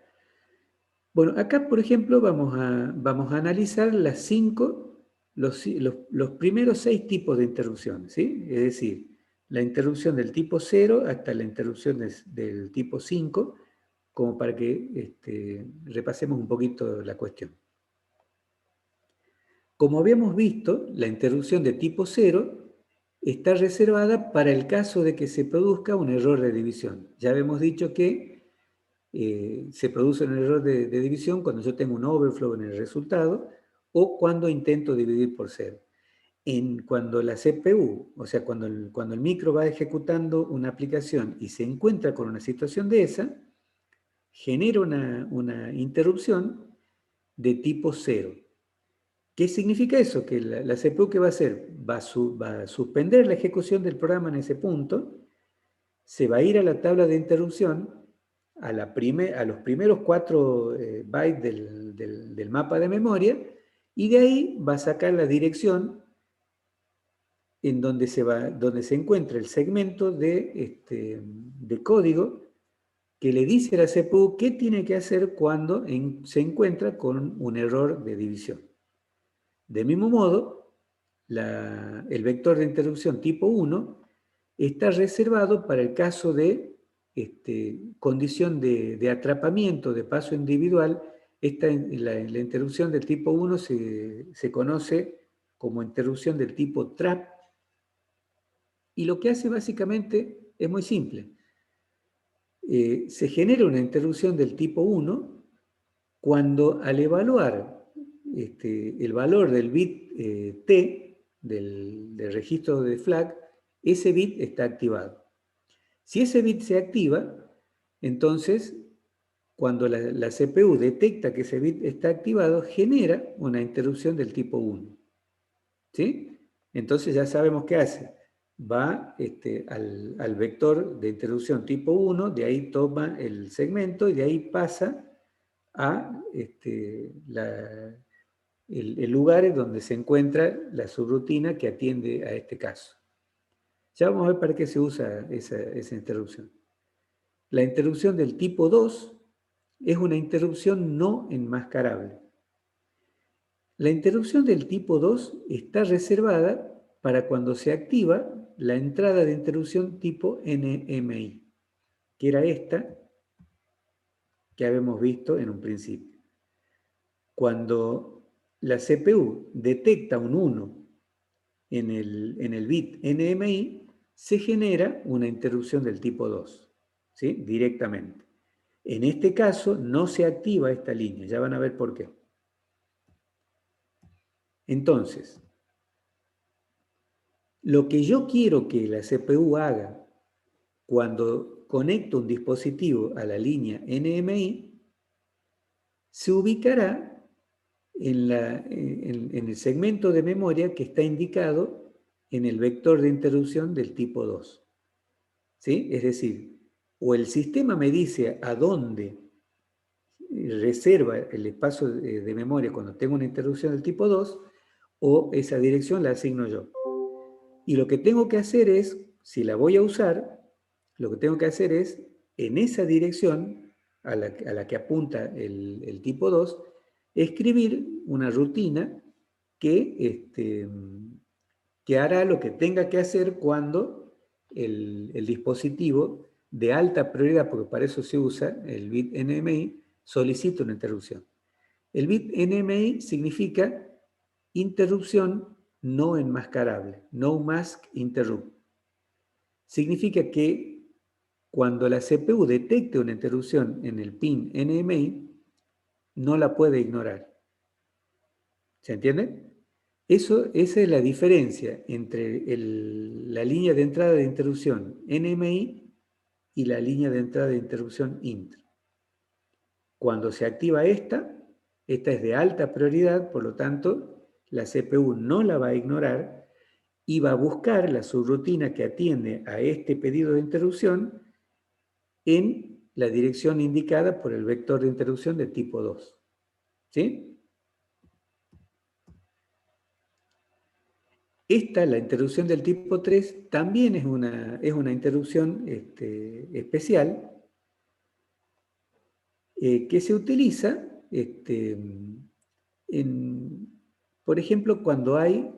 Bueno, acá, por ejemplo, vamos a analizar los primeros 6 tipos de interrupciones, ¿sí? Es decir, la interrupción del tipo 0 hasta la interrupción del tipo 5, como para que repasemos un poquito la cuestión. Como habíamos visto, la interrupción de tipo 0 está reservada para el caso de que se produzca un error de división. Ya habíamos dicho que se produce un error de división cuando yo tengo un overflow en el resultado o cuando intento dividir por 0. Cuando la CPU, o sea, cuando el micro va ejecutando una aplicación y se encuentra con una situación de esa, genera una interrupción de tipo 0. ¿Qué significa eso? Que la CPU, ¿qué va a hacer? Va a suspender la ejecución del programa en ese punto, se va a ir a la tabla de interrupción, a los primeros 4 bytes del mapa de memoria, y de ahí va a sacar la dirección en donde se encuentra el segmento de código que le dice a la CPU qué tiene que hacer cuando se encuentra con un error de división. De mismo modo, el vector de interrupción tipo 1 está reservado para el caso de condición de atrapamiento de paso individual. La interrupción del tipo 1 se conoce como interrupción del tipo trap, y lo que hace básicamente es muy simple. Se genera una interrupción del tipo 1 cuando al evaluar el valor del bit T del registro de flag, ese bit está activado. Si ese bit se activa, entonces cuando la CPU detecta que ese bit está activado, genera una interrupción del tipo 1. ¿Sí? Entonces ya sabemos qué hace. Va al vector de interrupción tipo 1, de ahí toma el segmento y de ahí pasa a el lugar en donde se encuentra la subrutina que atiende a este caso. Ya vamos a ver para qué se usa esa interrupción. La interrupción del tipo 2 es una interrupción no enmascarable. La interrupción del tipo 2 está reservada para cuando se activa la entrada de interrupción tipo NMI, que era esta que habíamos visto en un principio. Cuando la CPU detecta un 1 en el bit NMI, se genera una interrupción del tipo 2, ¿sí? Directamente. En este caso no se activa esta línea, ya van a ver por qué. Entonces, lo que yo quiero que la CPU haga cuando conecto un dispositivo a la línea NMI, se ubicará en el segmento de memoria que está indicado en el vector de interrupción del tipo 2. ¿Sí? Es decir, o el sistema me dice a dónde reserva el espacio de memoria cuando tengo una interrupción del tipo 2, o esa dirección la asigno yo. Y lo que tengo que hacer es, si la voy a usar, lo que tengo que hacer es, en esa dirección a la que apunta el tipo 2, escribir una rutina que hará lo que tenga que hacer cuando el dispositivo de alta prioridad, porque para eso se usa el bit NMI, solicita una interrupción. El bit NMI significa interrupción no enmascarable, no mask interrupt. Significa que cuando la CPU detecte una interrupción en el pin NMI, no la puede ignorar. ¿Se entiende? Esa es la diferencia entre la línea de entrada de interrupción NMI y la línea de entrada de interrupción INT. Cuando se activa esta es de alta prioridad, por lo tanto, la CPU no la va a ignorar y va a buscar la subrutina que atiende a este pedido de interrupción en la dirección indicada por el vector de interrupción de tipo 2. ¿Sí? La interrupción del tipo 3, también es una interrupción especial que se utiliza, por ejemplo, cuando hay,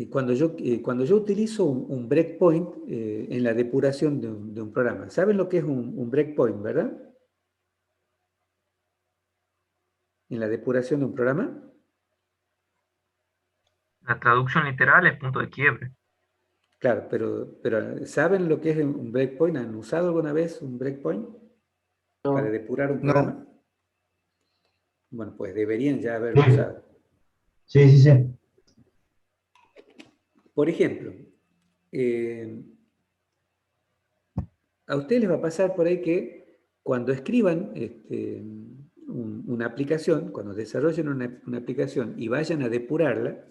cuando yo utilizo un breakpoint en la depuración de un programa. ¿Saben lo que es un breakpoint, verdad? En la depuración de un programa. La traducción literal es punto de quiebre. Claro, pero ¿saben lo que es un breakpoint? ¿Han usado alguna vez un breakpoint para depurar un programa? Bueno, pues deberían ya haberlo usado. Sí, sí, sí. Por ejemplo, a ustedes les va a pasar por ahí que cuando escriban una aplicación, cuando desarrollen una aplicación y vayan a depurarla,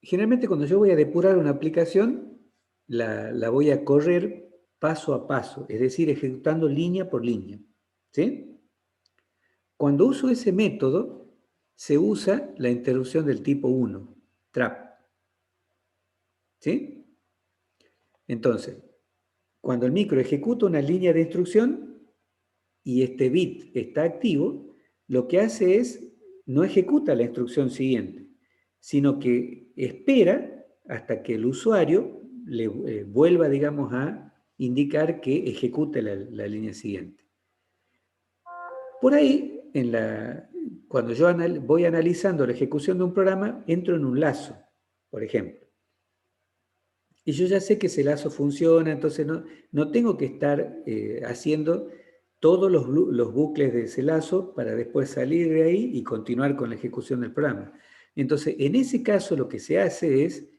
generalmente cuando yo voy a depurar una aplicación, la voy a correr paso a paso, es decir, ejecutando línea por línea. ¿Sí? Cuando uso ese método, se usa la interrupción del tipo 1, trap. ¿Sí? Entonces, cuando el micro ejecuta una línea de instrucción y este bit está activo, lo que hace es, no ejecuta la instrucción siguiente, sino que espera hasta que el usuario le vuelva, digamos, a indicar que ejecute la línea siguiente. Por ahí, cuando yo voy analizando la ejecución de un programa, entro en un lazo, por ejemplo. Y yo ya sé que ese lazo funciona, entonces no tengo que estar haciendo todos los bucles de ese lazo para después salir de ahí y continuar con la ejecución del programa. Entonces, en ese caso lo que se hace es,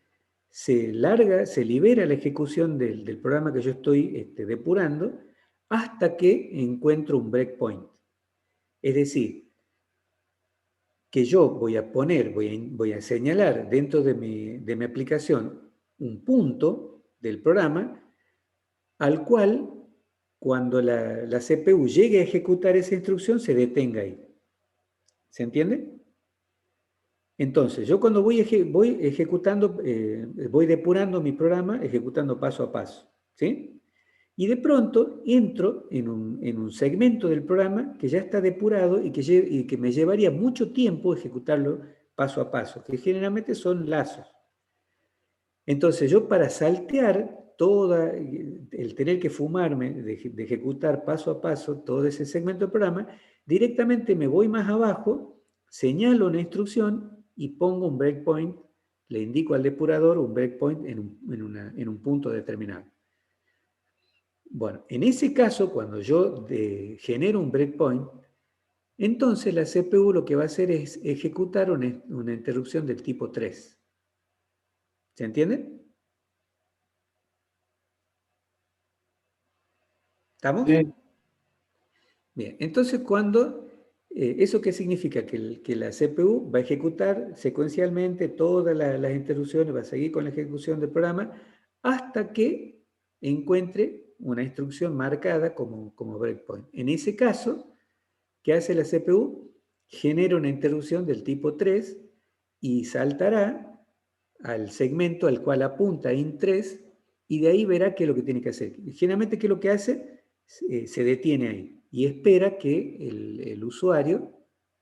se libera la ejecución del programa que yo estoy depurando hasta que encuentro un breakpoint. Es decir, que yo voy a señalar dentro de mi aplicación un punto del programa al cual, cuando la CPU llegue a ejecutar esa instrucción, se detenga ahí. ¿Se entiende? Entonces, yo cuando voy ejecutando, voy depurando mi programa, ejecutando paso a paso. ¿Sí? Y de pronto entro en un segmento del programa que ya está depurado y que me llevaría mucho tiempo ejecutarlo paso a paso, que generalmente son lazos. Entonces yo, para saltear el tener que fumarme de ejecutar paso a paso todo ese segmento del programa, directamente me voy más abajo, señalo una instrucción y pongo un breakpoint, le indico al depurador un breakpoint en un punto determinado. Bueno, en ese caso, cuando yo genero un breakpoint, entonces la CPU lo que va a hacer es ejecutar una interrupción del tipo 3. ¿Se entiende? ¿Estamos? Sí. Bien, entonces ¿eso qué significa? Que la CPU va a ejecutar secuencialmente todas las interrupciones, va a seguir con la ejecución del programa hasta que encuentre una instrucción marcada como breakpoint. En ese caso, ¿qué hace la CPU? Genera una interrupción del tipo 3 y saltará al segmento al cual apunta int3 y de ahí verá qué es lo que tiene que hacer. Generalmente, ¿qué es lo que hace? Se detiene ahí y espera que el usuario,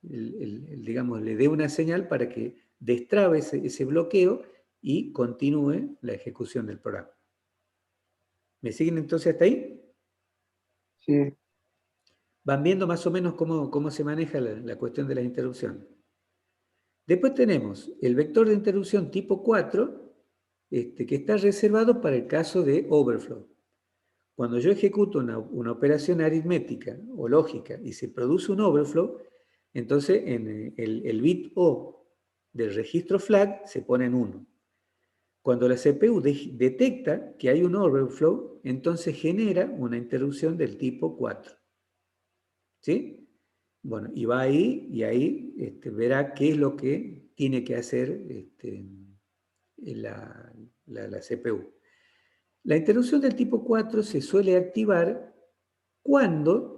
digamos, le dé una señal para que destrabe ese bloqueo y continúe la ejecución del programa. ¿Me siguen entonces hasta ahí? Sí. Van viendo más o menos cómo se maneja la cuestión de la interrupción. Después tenemos el vector de interrupción tipo 4, que está reservado para el caso de overflow. Cuando yo ejecuto una operación aritmética o lógica y se produce un overflow, Entonces, en el bit O del registro flag se pone en 1. Cuando la CPU detecta que hay un overflow, entonces genera una interrupción del tipo 4. ¿Sí? Bueno, y va ahí, y ahí verá qué es lo que tiene que hacer la CPU. La interrupción del tipo 4 se suele activar cuando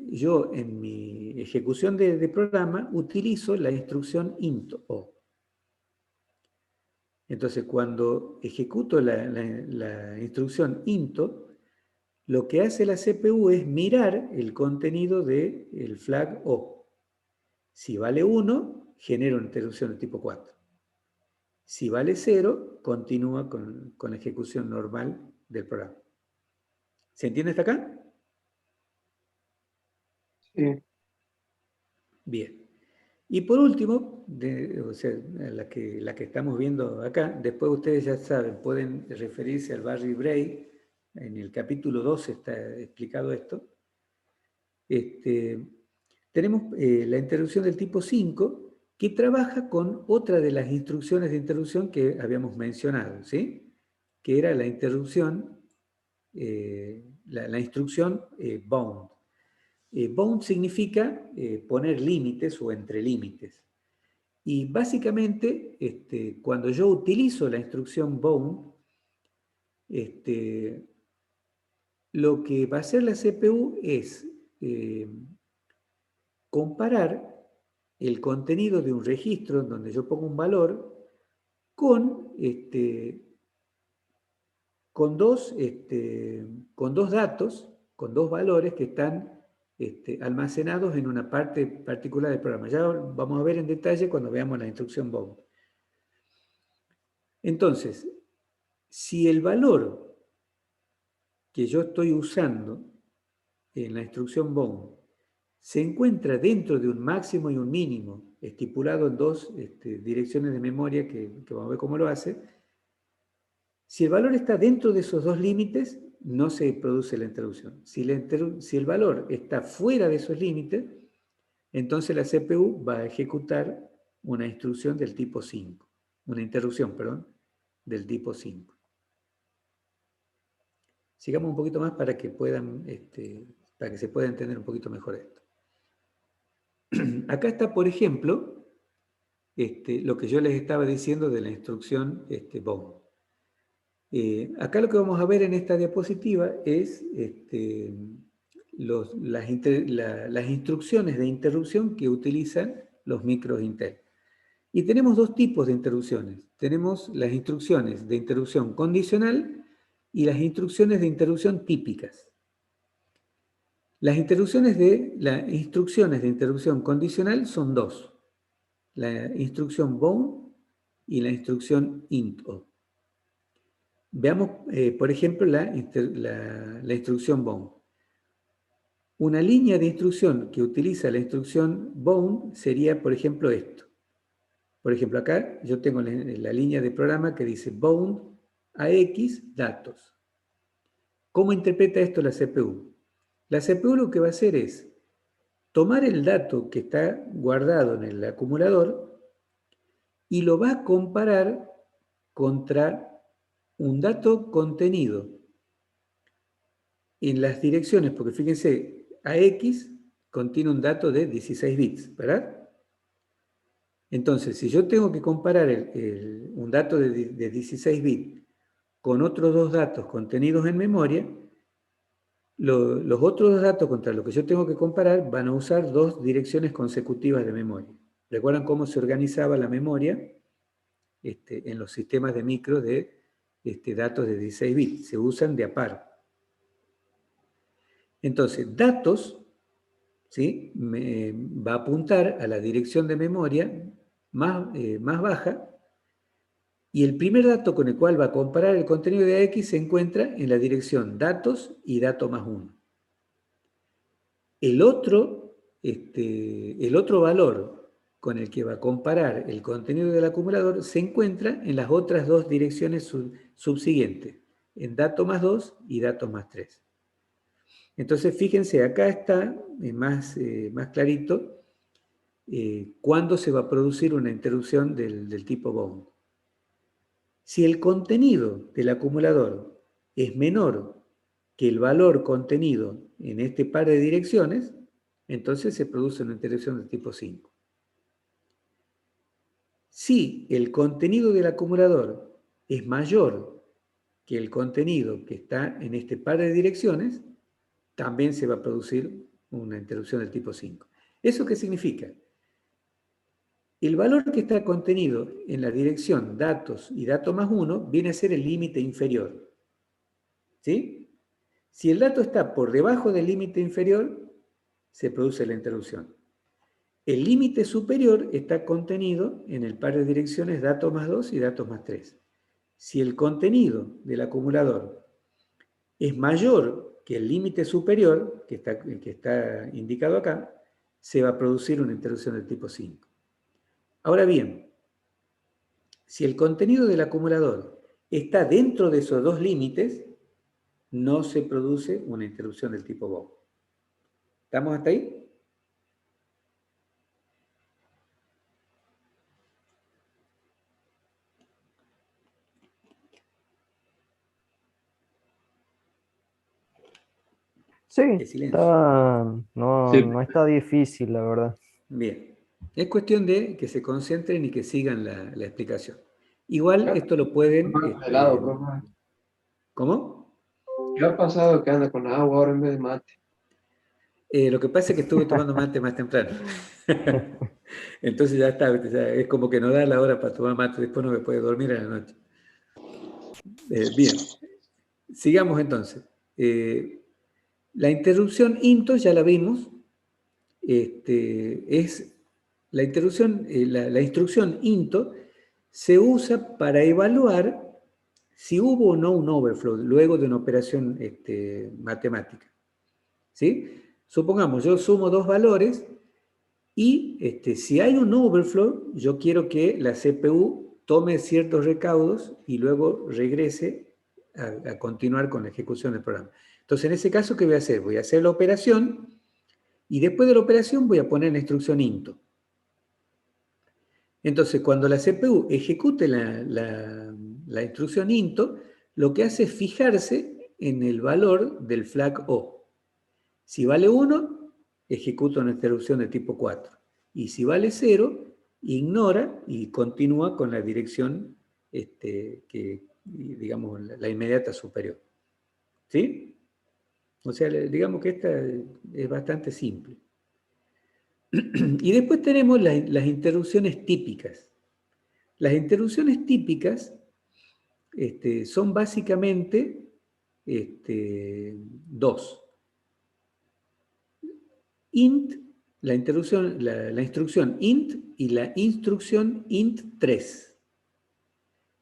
yo en mi ejecución de programa utilizo la instrucción int o. Entonces, cuando ejecuto la instrucción into, lo que hace la CPU es mirar el contenido del flag O. Si vale 1, genera una interrupción de tipo 4. Si vale 0, continúa con la ejecución normal del programa. ¿Se entiende hasta acá? Sí. Bien. Y por último, o sea, la que estamos viendo acá, después ustedes ya saben, pueden referirse al Barry Bray, en el capítulo 12 está explicado esto. Tenemos la interrupción del tipo 5, que trabaja con otra de las instrucciones de interrupción que habíamos mencionado, ¿sí? Que era la interrupción, la instrucción bound. Bound significa poner límites o entre límites. Y básicamente, cuando yo utilizo la instrucción bound, lo que va a hacer la CPU es comparar el contenido de un registro en donde yo pongo un valor con, con dos datos, con dos valores que están almacenados en una parte particular del programa. Ya vamos a ver en detalle cuando veamos la instrucción bound. Entonces, si el valor que yo estoy usando en la instrucción bound se encuentra dentro de un máximo y un mínimo estipulado en dos direcciones de memoria que vamos a ver cómo lo hace, si el valor está dentro de esos dos límites, no se produce la interrupción. Si el valor está fuera de esos límites, entonces la CPU va a ejecutar una instrucción del tipo 5, una interrupción, perdón, del tipo 5. Sigamos un poquito más para que puedan, para que se pueda entender un poquito mejor esto. Acá está, por ejemplo, lo que yo les estaba diciendo de la instrucción bound. Acá lo que vamos a ver en esta diapositiva es las instrucciones de interrupción que utilizan los micros Intel. Y tenemos dos tipos de interrupciones. Tenemos las instrucciones de interrupción condicional y las instrucciones de interrupción típicas. Las instrucciones de interrupción condicional son dos. La instrucción bound y la instrucción int-o. Veamos, por ejemplo, la instrucción bound. Una línea de instrucción que utiliza la instrucción bound sería, por ejemplo, esto. Por ejemplo, acá yo tengo la línea de programa que dice bound a X datos. ¿Cómo interpreta esto la CPU? La CPU lo que va a hacer es tomar el dato que está guardado en el acumulador y lo va a comparar contra un dato contenido en las direcciones, porque fíjense, AX contiene un dato de 16 bits, ¿verdad? Entonces, si yo tengo que comparar un dato de 16 bits con otros dos datos contenidos en memoria, los otros dos datos contra los que yo tengo que comparar van a usar dos direcciones consecutivas de memoria. ¿Recuerdan cómo se organizaba la memoria en los sistemas de micro de datos de 16 bits? Se usan de a par. Entonces, datos, ¿sí? Va a apuntar a la dirección de memoria más baja, y el primer dato con el cual va a comparar el contenido de AX se encuentra en la dirección datos y dato más 1. El otro valor con el que va a comparar el contenido del acumulador se encuentra en las otras dos direcciones subsiguientes, en dato más 2 y dato más 3. Entonces, fíjense, acá está más clarito cuándo se va a producir una interrupción del tipo bound. Si el contenido del acumulador es menor que el valor contenido en este par de direcciones, entonces se produce una interrupción del tipo 5. Si el contenido del acumulador es mayor que el contenido que está en este par de direcciones, también se va a producir una interrupción del tipo 5. ¿Eso qué significa? El valor que está contenido en la dirección datos y dato más 1 viene a ser el límite inferior. ¿Sí? Si el dato está por debajo del límite inferior, se produce la interrupción. El límite superior está contenido en el par de direcciones datos más 2 y datos más 3. Si el contenido del acumulador es mayor que el límite superior, que está indicado acá, se va a producir una interrupción del tipo 5. Ahora bien, si el contenido del acumulador está dentro de esos dos límites, no se produce una interrupción del tipo bound. ¿Estamos hasta ahí? Sí, Qué silencio. no está difícil, la verdad. Bien. Es cuestión de que se concentren y que sigan la explicación. Igual esto lo pueden... Helado, profe. ¿Cómo? ¿Qué ha pasado que anda con agua ahora en vez de mate? Lo que pasa es que estuve tomando mate más temprano. Entonces ya está, es como que no da la hora para tomar mate, después no me puede dormir en la noche. Bien, sigamos entonces. La interrupción INTO ya la vimos. Es la interrupción, la instrucción INTO se usa para evaluar si hubo o no un overflow luego de una operación matemática. ¿Sí? Supongamos, yo sumo dos valores y si hay un overflow, yo quiero que la CPU tome ciertos recaudos y luego regrese a continuar con la ejecución del programa. Entonces, en ese caso, ¿qué voy a hacer? Voy a hacer la operación y después de la operación voy a poner la instrucción INTO. Entonces, cuando la CPU ejecute la instrucción INTO, lo que hace es fijarse en el valor del flag O. Si vale 1, ejecuta una interrupción de tipo 4. Y si vale 0, ignora y continúa con la dirección digamos, la inmediata superior. ¿Sí? O sea, digamos que esta es bastante simple. Y después tenemos las interrupciones típicas. Las interrupciones típicas son básicamente dos. Int, la instrucción int y la instrucción int3.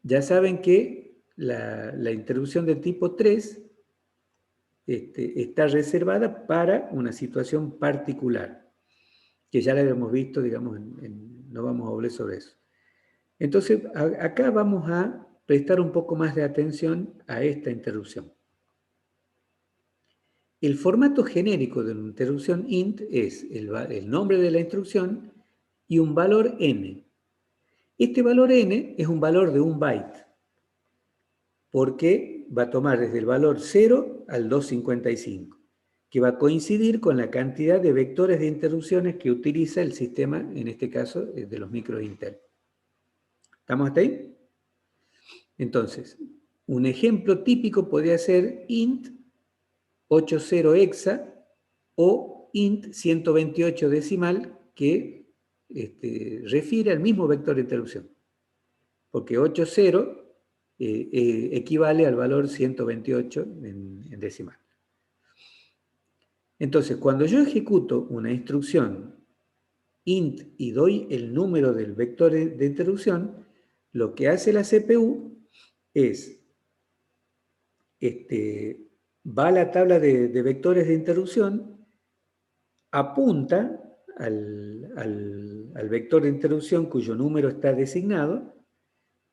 Ya saben que la interrupción de tipo 3 está reservada para una situación particular, que ya la habíamos visto, digamos, no vamos a hablar sobre eso. Entonces, acá vamos a prestar un poco más de atención a esta interrupción. El formato genérico de una interrupción int es el nombre de la instrucción y un valor n. Este valor n es un valor de un byte, porque va a tomar desde el valor 0 al 255, que va a coincidir con la cantidad de vectores de interrupciones que utiliza el sistema, en este caso, de los micros Intel. ¿Estamos hasta ahí? Entonces, un ejemplo típico podría ser int 80 hexa o int 128 decimal, que refiere al mismo vector de interrupción. Porque 80 equivale al valor 128 en decimal. Entonces, cuando yo ejecuto una instrucción int y doy el número del vector de interrupción, lo que hace la CPU es, va a la tabla de vectores de interrupción, apunta al vector de interrupción cuyo número está designado,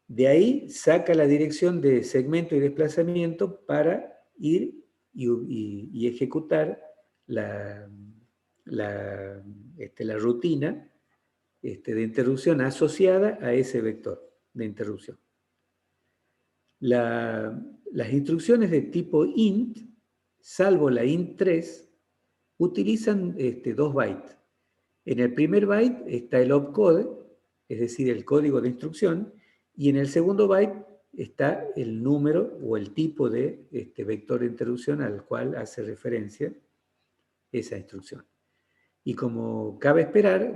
de ahí saca la dirección de segmento y desplazamiento para ir y ejecutar la rutina de interrupción asociada a ese vector de interrupción. Las instrucciones de tipo int, salvo la int3, utilizan 2 bytes. En el primer byte está el opcode, es decir, el código de instrucción, y en el segundo byte está el número o el tipo de vector de interrupción al cual hace referencia esa instrucción. Y como cabe esperar,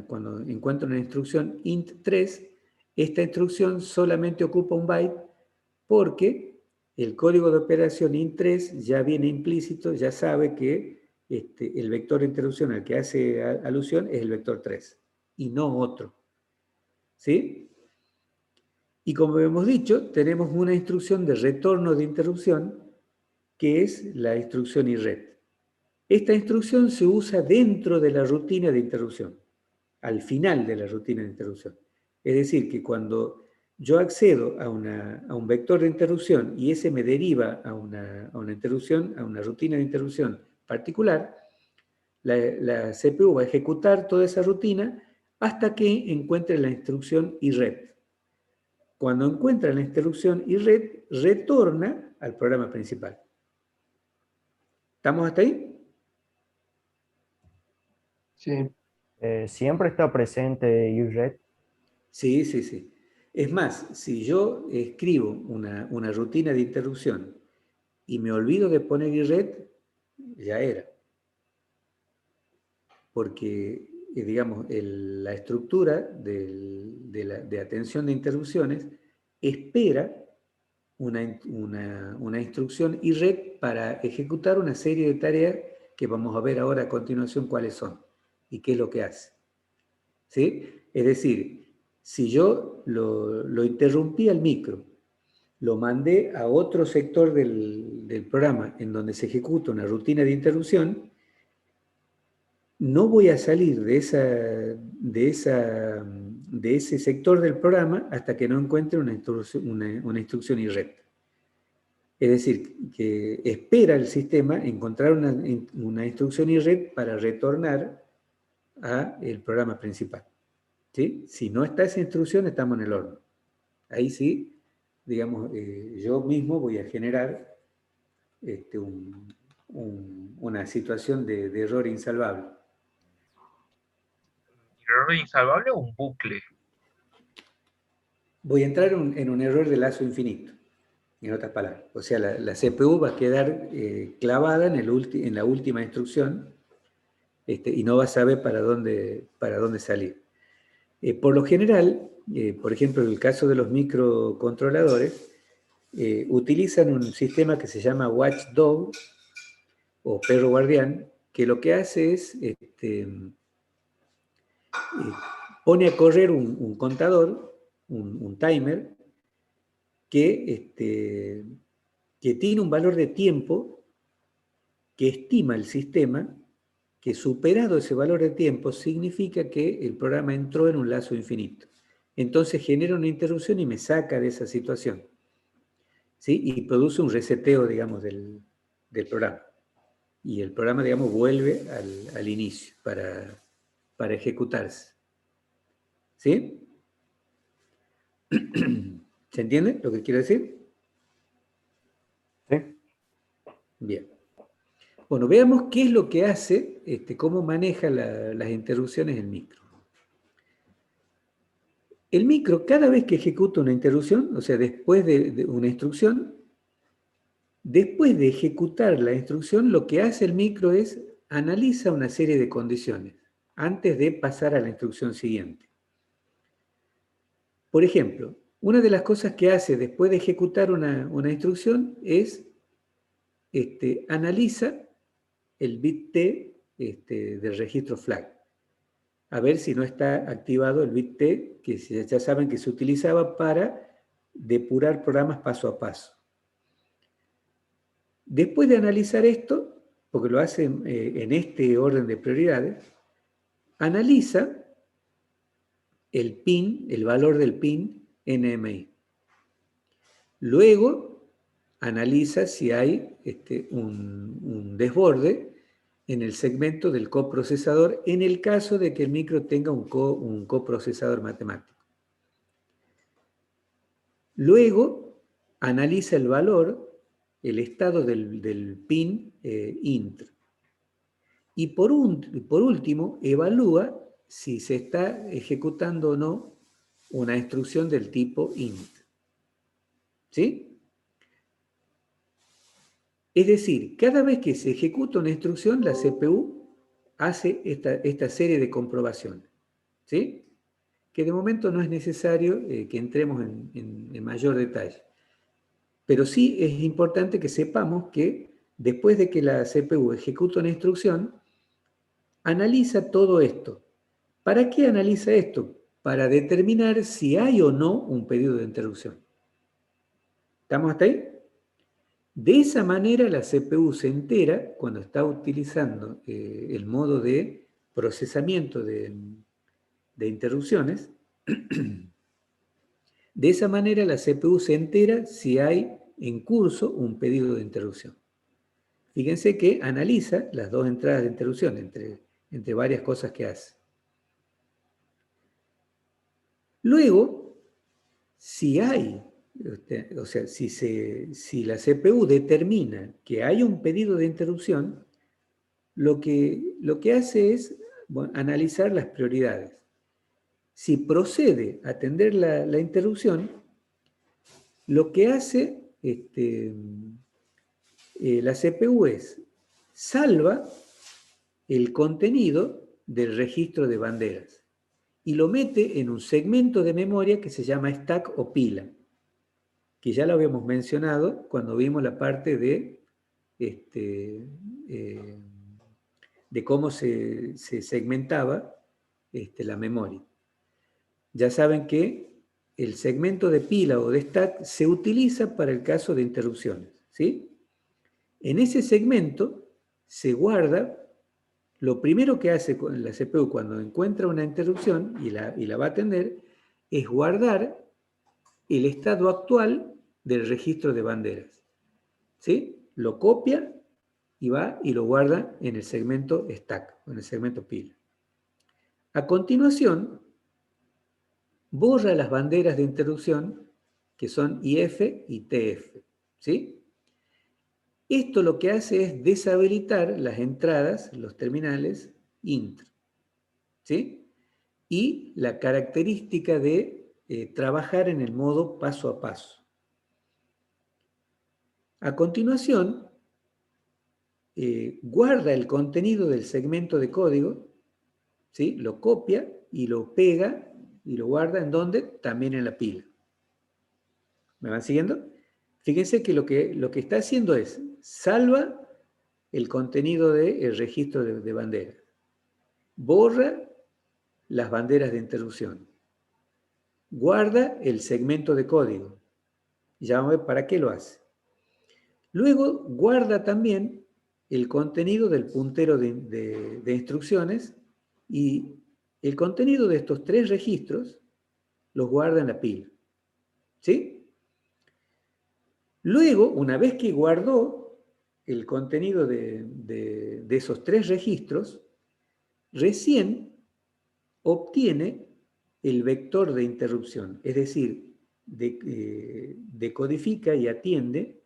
cuando encuentro una instrucción int3, esta instrucción solamente ocupa un byte porque el código de operación int3 ya viene implícito, ya sabe que el vector de interrupción al que hace alusión es el vector 3 y no otro. ¿Sí? Y como hemos dicho, tenemos una instrucción de retorno de interrupción que es la instrucción IRET. Esta instrucción se usa dentro de la rutina de interrupción, al final de la rutina de interrupción. Es decir, que cuando yo accedo a un vector de interrupción y ese me deriva a una interrupción, a una rutina de interrupción particular, la CPU va a ejecutar toda esa rutina hasta que encuentre la instrucción IRET. Cuando encuentra la instrucción IRET, retorna al programa principal. ¿Estamos hasta ahí? Sí. Siempre está presente uret. Sí, sí, sí. Es más, si yo escribo una rutina de interrupción y me olvido de poner IRET, ya era. Porque, digamos, la estructura de atención de interrupciones espera una instrucción IRET para ejecutar una serie de tareas que vamos a ver ahora a continuación cuáles son y qué es lo que hace. ¿Sí? Es decir, si yo lo interrumpí al micro, lo mandé a otro sector del programa en donde se ejecuta una rutina de interrupción, no voy a salir de ese sector del programa hasta que no encuentre una instrucción IRET. Es decir, que espera el sistema encontrar una instrucción IRET para retornar al programa principal. ¿Sí? Si no está esa instrucción, estamos en el horno. Ahí sí, digamos, yo mismo voy a generar una situación de error insalvable. ¿Error insalvable o un bucle? Voy a entrar en un error de lazo infinito, en otras palabras. O sea, la CPU va a quedar clavada en la última instrucción y no va a saber para dónde salir. Por lo general, por ejemplo, en el caso de los microcontroladores, utilizan un sistema que se llama Watchdog o perro guardián, que lo que hace es pone a correr un contador, un timer, que tiene un valor de tiempo que estima el sistema, que superado ese valor de tiempo significa que el programa entró en un lazo infinito. Entonces genera una interrupción y me saca de esa situación. ¿Sí? Y produce un reseteo, digamos, del programa. Y el programa, digamos, vuelve al inicio para ejecutarse. ¿Sí? ¿Se entiende lo que quiero decir? Sí. Bien. Bueno, veamos qué es lo que hace, cómo maneja las interrupciones el micro. El micro, cada vez que ejecuta una interrupción, o sea, después de una instrucción, después de ejecutar la instrucción, lo que hace el micro es analiza una serie de condiciones antes de pasar a la instrucción siguiente. Por ejemplo, una de las cosas que hace después de ejecutar una instrucción es analiza el bit T del registro flag. A ver si no está activado el bit T, que ya saben que se utilizaba para depurar programas paso a paso. Después de analizar esto, porque lo hace en este orden de prioridades, analiza el pin, el valor del pin NMI. Luego analiza si hay un desborde en el segmento del coprocesador en el caso de que el micro tenga un coprocesador matemático. Luego analiza el valor, el estado del pin int. Y por último, evalúa si se está ejecutando o no una instrucción del tipo int. ¿Sí? Es decir, cada vez que se ejecuta una instrucción, la CPU hace esta serie de comprobaciones. ¿Sí? Que de momento no es necesario que entremos en mayor detalle. Pero sí es importante que sepamos que después de que la CPU ejecuta una instrucción, analiza todo esto. ¿Para qué analiza esto? Para determinar si hay o no un pedido de interrupción. ¿Estamos hasta ahí? De esa manera la CPU se entera, cuando está utilizando el modo de procesamiento de interrupciones, de esa manera la CPU se entera si hay en curso un pedido de interrupción. Fíjense que analiza las dos entradas de interrupción entre varias cosas que hace. Luego, si hay, o sea, si la CPU determina que hay un pedido de interrupción, lo que hace es analizar las prioridades. Si procede a atender la interrupción, lo que hace la CPU es salva el contenido del registro de banderas y lo mete en un segmento de memoria que se llama stack o pila, que ya lo habíamos mencionado cuando vimos la parte de cómo se segmentaba la memoria. Ya saben que el segmento de pila o de stack se utiliza para el caso de interrupciones, ¿sí? En ese segmento se guarda, lo primero que hace con la CPU cuando encuentra una interrupción y la va a atender, es guardar el estado actual del registro de banderas. ¿Sí? Lo copia y va y lo guarda en el segmento stack, en el segmento pila. A continuación, borra las banderas de interrupción que son IF y TF. ¿Sí? Esto lo que hace es deshabilitar las entradas, los terminales int. ¿Sí? Y la característica de trabajar en el modo paso a paso. A continuación, guarda el contenido del segmento de código, ¿sí? Lo copia y lo pega y lo guarda ¿en dónde? También en la pila. ¿Me van siguiendo? Fíjense que lo que está haciendo es salva el contenido del registro de banderas, borra las banderas de interrupción, guarda el segmento de código. Ya vamos a ver para qué lo hace. Luego guarda también el contenido del puntero de instrucciones y el contenido de estos tres registros los guarda en la pila. ¿Sí? Luego, una vez que guardó el contenido de esos tres registros, recién obtiene el vector de interrupción, es decir, decodifica y atiende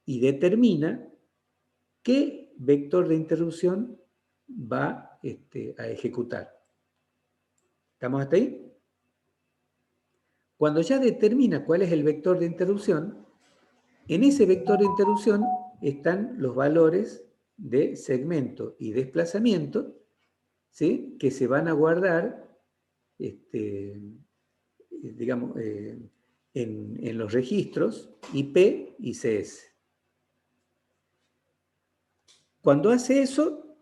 y determina qué vector de interrupción va a ejecutar. ¿Estamos hasta ahí? Cuando ya determina cuál es el vector de interrupción, en ese vector de interrupción están los valores de segmento y desplazamiento, ¿sí? Que se van a guardar digamos, en los registros IP y CS. Cuando hace eso,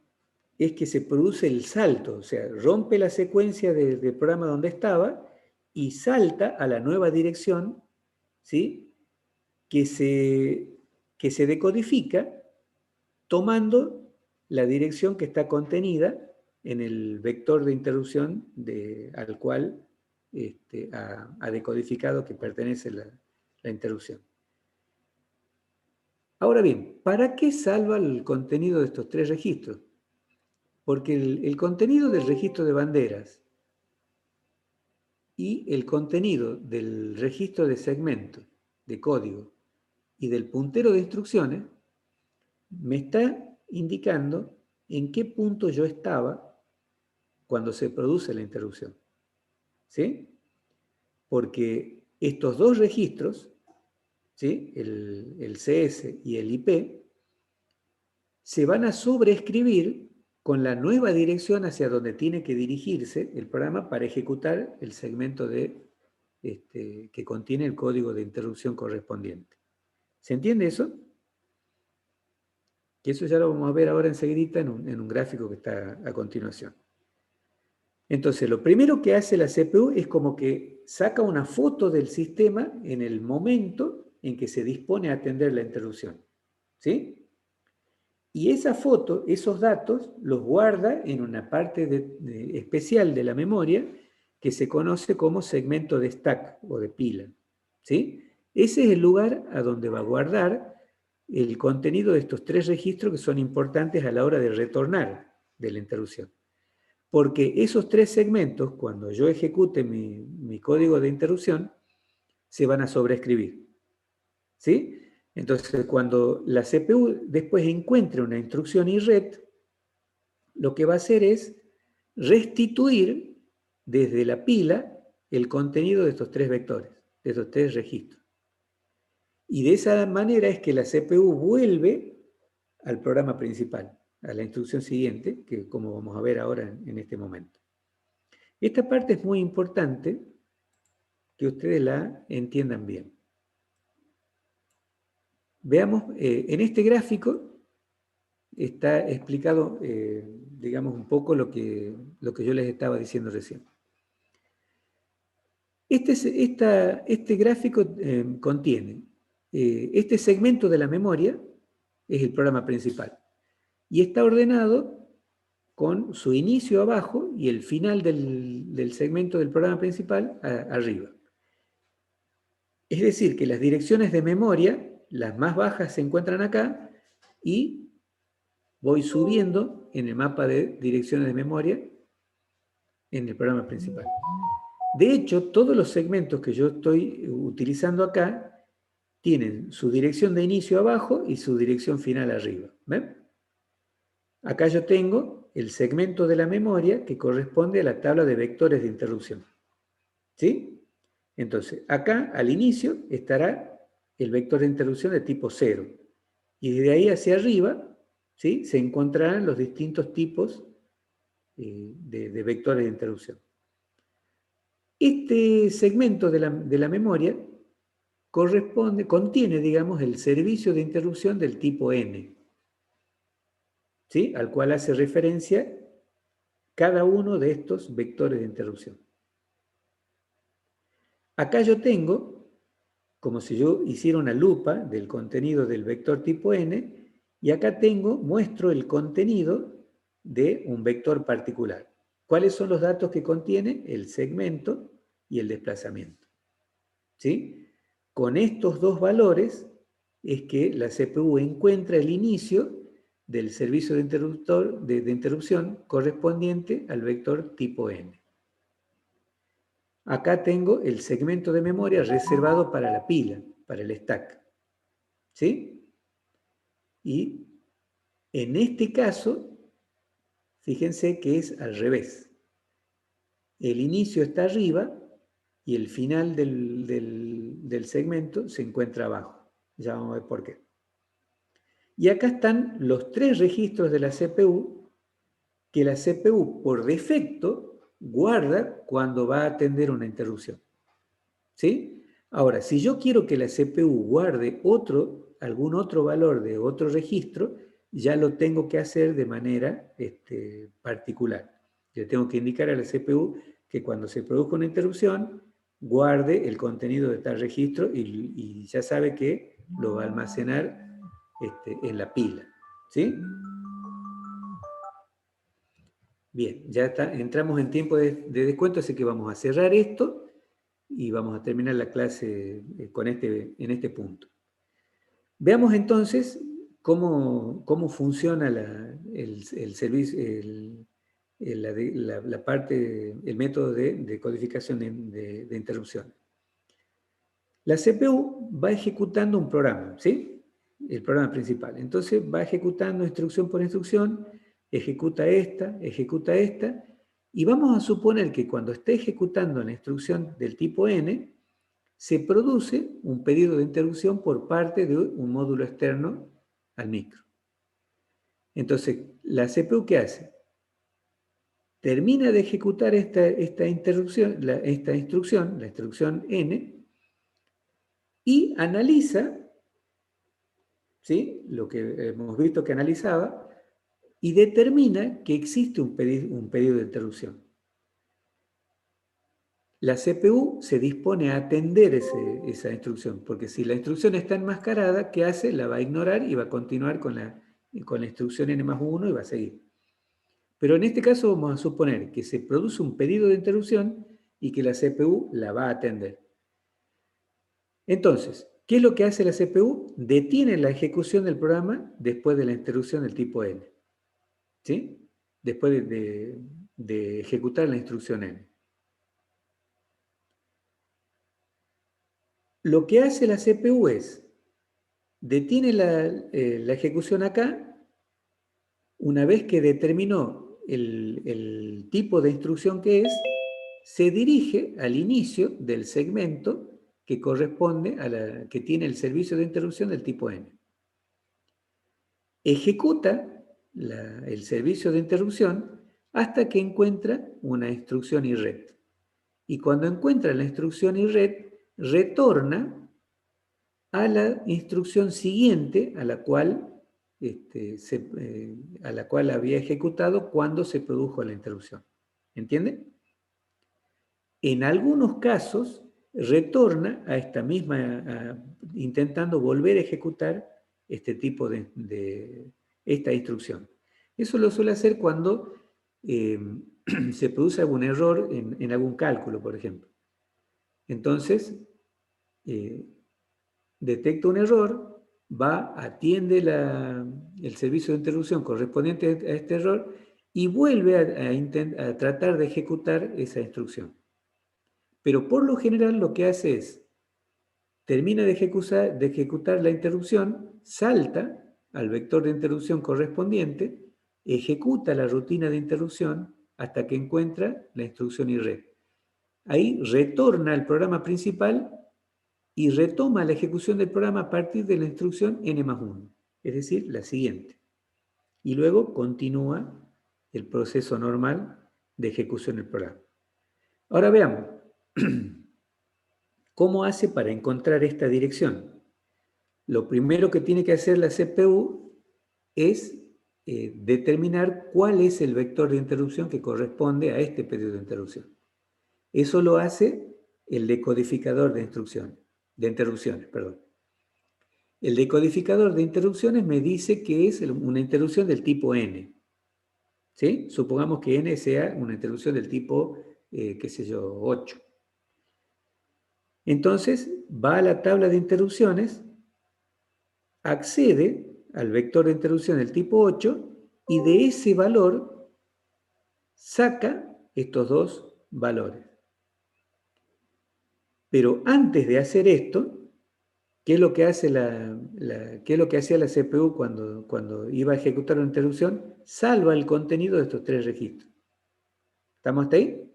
es que se produce el salto, o sea, rompe la secuencia del programa donde estaba y salta a la nueva dirección, ¿sí? que se decodifica tomando la dirección que está contenida en el vector de interrupción al cual ha decodificado que pertenece la interrupción. Ahora bien, ¿para qué salva el contenido de estos 3 registros? Porque el contenido del registro de banderas y el contenido del registro de segmento, de código, y del puntero de instrucciones, me está indicando en qué punto yo estaba cuando se produce la interrupción. ¿Sí? Porque estos 2 registros, ¿sí? el CS y el IP, se van a sobreescribir con la nueva dirección hacia donde tiene que dirigirse el programa para ejecutar el segmento que contiene el código de interrupción correspondiente. ¿Se entiende eso? Que eso ya lo vamos a ver ahora enseguida en un gráfico que está a continuación. Entonces, lo primero que hace la CPU es como que saca una foto del sistema en el momento en que se dispone a atender la interrupción. ¿Sí? Y esa foto, esos datos, los guarda en una parte especial de la memoria que se conoce como segmento de stack o de pila. ¿Sí? Ese es el lugar a donde va a guardar el contenido de estos 3 registros que son importantes a la hora de retornar de la interrupción. Porque esos 3 segmentos, cuando yo ejecute mi código de interrupción, se van a sobreescribir. ¿Sí? Entonces, cuando la CPU después encuentre una instrucción IRET, lo que va a hacer es restituir desde la pila el contenido de estos 3 vectores, de estos 3 registros. Y de esa manera es que la CPU vuelve al programa principal, a la instrucción siguiente, que como vamos a ver ahora en este momento. Esta parte es muy importante que ustedes la entiendan bien. Veamos, en este gráfico está explicado, digamos, un poco lo que yo les estaba diciendo recién. Este gráfico contiene este segmento de la memoria, es el programa principal, y está ordenado con su inicio abajo y el final del segmento del programa principal arriba. Es decir, que las direcciones de memoria, las más bajas se encuentran acá, y voy subiendo en el mapa de direcciones de memoria en el programa principal. De hecho, todos los segmentos que yo estoy utilizando acá tienen su dirección de inicio abajo y su dirección final arriba. ¿Ven? Acá yo tengo el segmento de la memoria que corresponde a la tabla de vectores de interrupción. ¿Sí? Entonces, acá al inicio estará el vector de interrupción de tipo 0. Y de ahí hacia arriba, ¿sí?, se encontrarán los distintos tipos de vectores de interrupción. Este segmento de la memoria contiene, digamos, el servicio de interrupción del tipo N, ¿sí?, al cual hace referencia cada uno de estos vectores de interrupción. Acá yo tengo, como si yo hiciera una lupa del contenido del vector tipo N, y acá muestro el contenido de un vector particular. ¿Cuáles son los datos que contiene? El segmento y el desplazamiento. ¿Sí? Con estos 2 valores es que la CPU encuentra el inicio del servicio de interrupción correspondiente al vector tipo N. Acá tengo el segmento de memoria reservado para la pila, para el stack. ¿Sí? Y en este caso, fíjense que es al revés. El inicio está arriba y el final del segmento se encuentra abajo. Ya vamos a ver por qué. Y acá están los 3 registros de la CPU que la CPU por defecto guarda cuando va a atender una interrupción. ¿Sí? Ahora, si yo quiero que la CPU guarde algún otro valor de otro registro, ya lo tengo que hacer de manera particular. Yo tengo que indicar a la CPU que cuando se produzca una interrupción, guarde el contenido de tal registro y ya sabe que lo va a almacenar en la pila. ¿Sí? Bien, ya entramos en tiempo de descuento, así que vamos a cerrar esto y vamos a terminar la clase en este punto. Veamos entonces cómo funciona el servicio, la parte, el método de codificación de interrupción. La CPU va ejecutando un programa, ¿sí? El programa principal. Entonces va ejecutando instrucción por instrucción, ejecuta esta, y vamos a suponer que cuando esté ejecutando la instrucción del tipo N, se produce un pedido de interrupción por parte de un módulo externo al micro. Entonces, la CPU, ¿qué hace? Termina de ejecutar esta instrucción, la instrucción N, y analiza, ¿sí?, lo que hemos visto que analizaba, y determina que existe un pedido de interrupción. La CPU se dispone a atender esa instrucción, porque si la instrucción está enmascarada, ¿qué hace? La va a ignorar y va a continuar con la instrucción n+1 y va a seguir. Pero en este caso vamos a suponer que se produce un pedido de interrupción y que la CPU la va a atender. Entonces, ¿qué es lo que hace la CPU? Detiene la ejecución del programa después de la interrupción del tipo N. ¿Sí? Después de ejecutar la instrucción N. Lo que hace la CPU es, detiene la ejecución acá, una vez que determinó el tipo de instrucción que es, se dirige al inicio del segmento que corresponde a que tiene el servicio de interrupción del tipo N. Ejecuta el servicio de interrupción hasta que encuentra una instrucción IRET. Y cuando encuentra la instrucción IRET, retorna a la instrucción siguiente a la cual había ejecutado cuando se produjo la interrupción. ¿Entiende? En algunos casos, retorna a esta misma, intentando volver a ejecutar este tipo esta instrucción. Eso lo suele hacer cuando se produce algún error en algún cálculo, por ejemplo. Entonces, detecta un error, atiende el servicio de interrupción correspondiente a este error y vuelve a tratar de ejecutar esa instrucción. Pero por lo general lo que hace es, termina de ejecutar la interrupción, salta al vector de interrupción correspondiente, ejecuta la rutina de interrupción hasta que encuentra la instrucción IRET. Ahí retorna al programa principal y retoma la ejecución del programa a partir de la instrucción n+1, es decir, la siguiente. Y luego continúa el proceso normal de ejecución del programa. Ahora veamos, ¿cómo hace para encontrar esta dirección? Lo primero que tiene que hacer la CPU es determinar cuál es el vector de interrupción que corresponde a este pedido de interrupción. Eso lo hace el decodificador de interrupciones. El decodificador de interrupciones me dice que es una interrupción del tipo N. ¿Sí? Supongamos que N sea una interrupción del tipo, 8. Entonces, va a la tabla de interrupciones, accede al vector de interrupción del tipo 8 y de ese valor saca estos dos valores. Pero antes de hacer esto, ¿qué es lo que hace qué es lo que hacía la CPU cuando iba a ejecutar una interrupción? Salva el contenido de estos tres registros. ¿Estamos hasta ahí?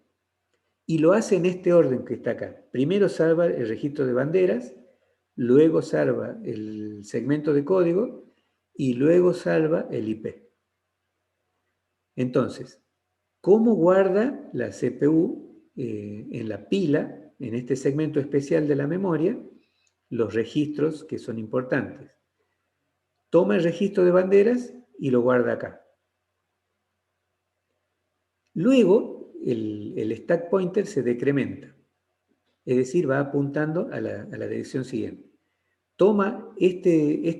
Y lo hace en este orden que está acá. Primero salva el registro de banderas, luego salva el segmento de código y luego salva el IP. Entonces, ¿cómo guarda la CPU en la pila, en este segmento especial de la memoria, los registros que son importantes? Toma el registro de banderas y lo guarda acá. Luego, el stack pointer se decrementa, es decir, va apuntando a la dirección siguiente. Toma este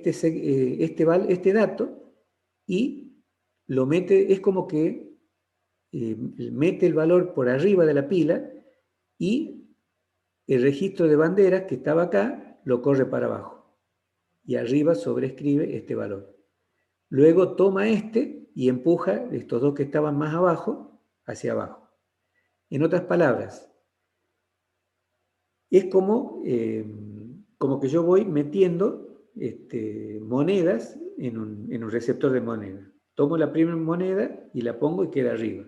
dato y lo mete, es como que mete el valor por arriba de la pila y el registro de banderas que estaba acá lo corre para abajo. y arriba sobrescribe este valor. Luego toma este y empuja estos dos que estaban más abajo hacia abajo. En otras palabras, es como que yo voy metiendo monedas en un receptor de moneda. Tomo la primera moneda y la pongo y queda arriba.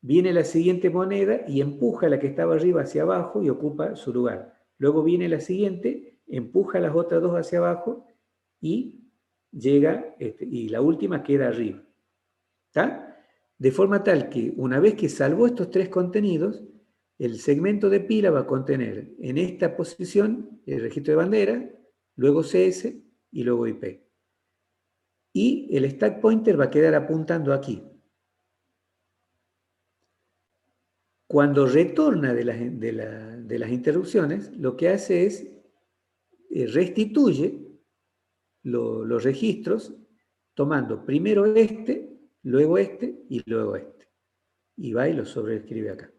Viene la siguiente moneda y empuja la que estaba arriba hacia abajo y ocupa su lugar. Luego viene la siguiente, empuja las otras dos hacia abajo y llega, y la última queda arriba. ¿Está? De forma tal que una vez que salvó estos tres contenidos, el segmento de pila va a contener en esta posición el registro de bandera, luego CS y luego IP. Y el stack pointer va a quedar apuntando aquí. Cuando retorna de las interrupciones, lo que hace es restituye los registros tomando primero luego y luego este. Y va y lo sobreescribe acá.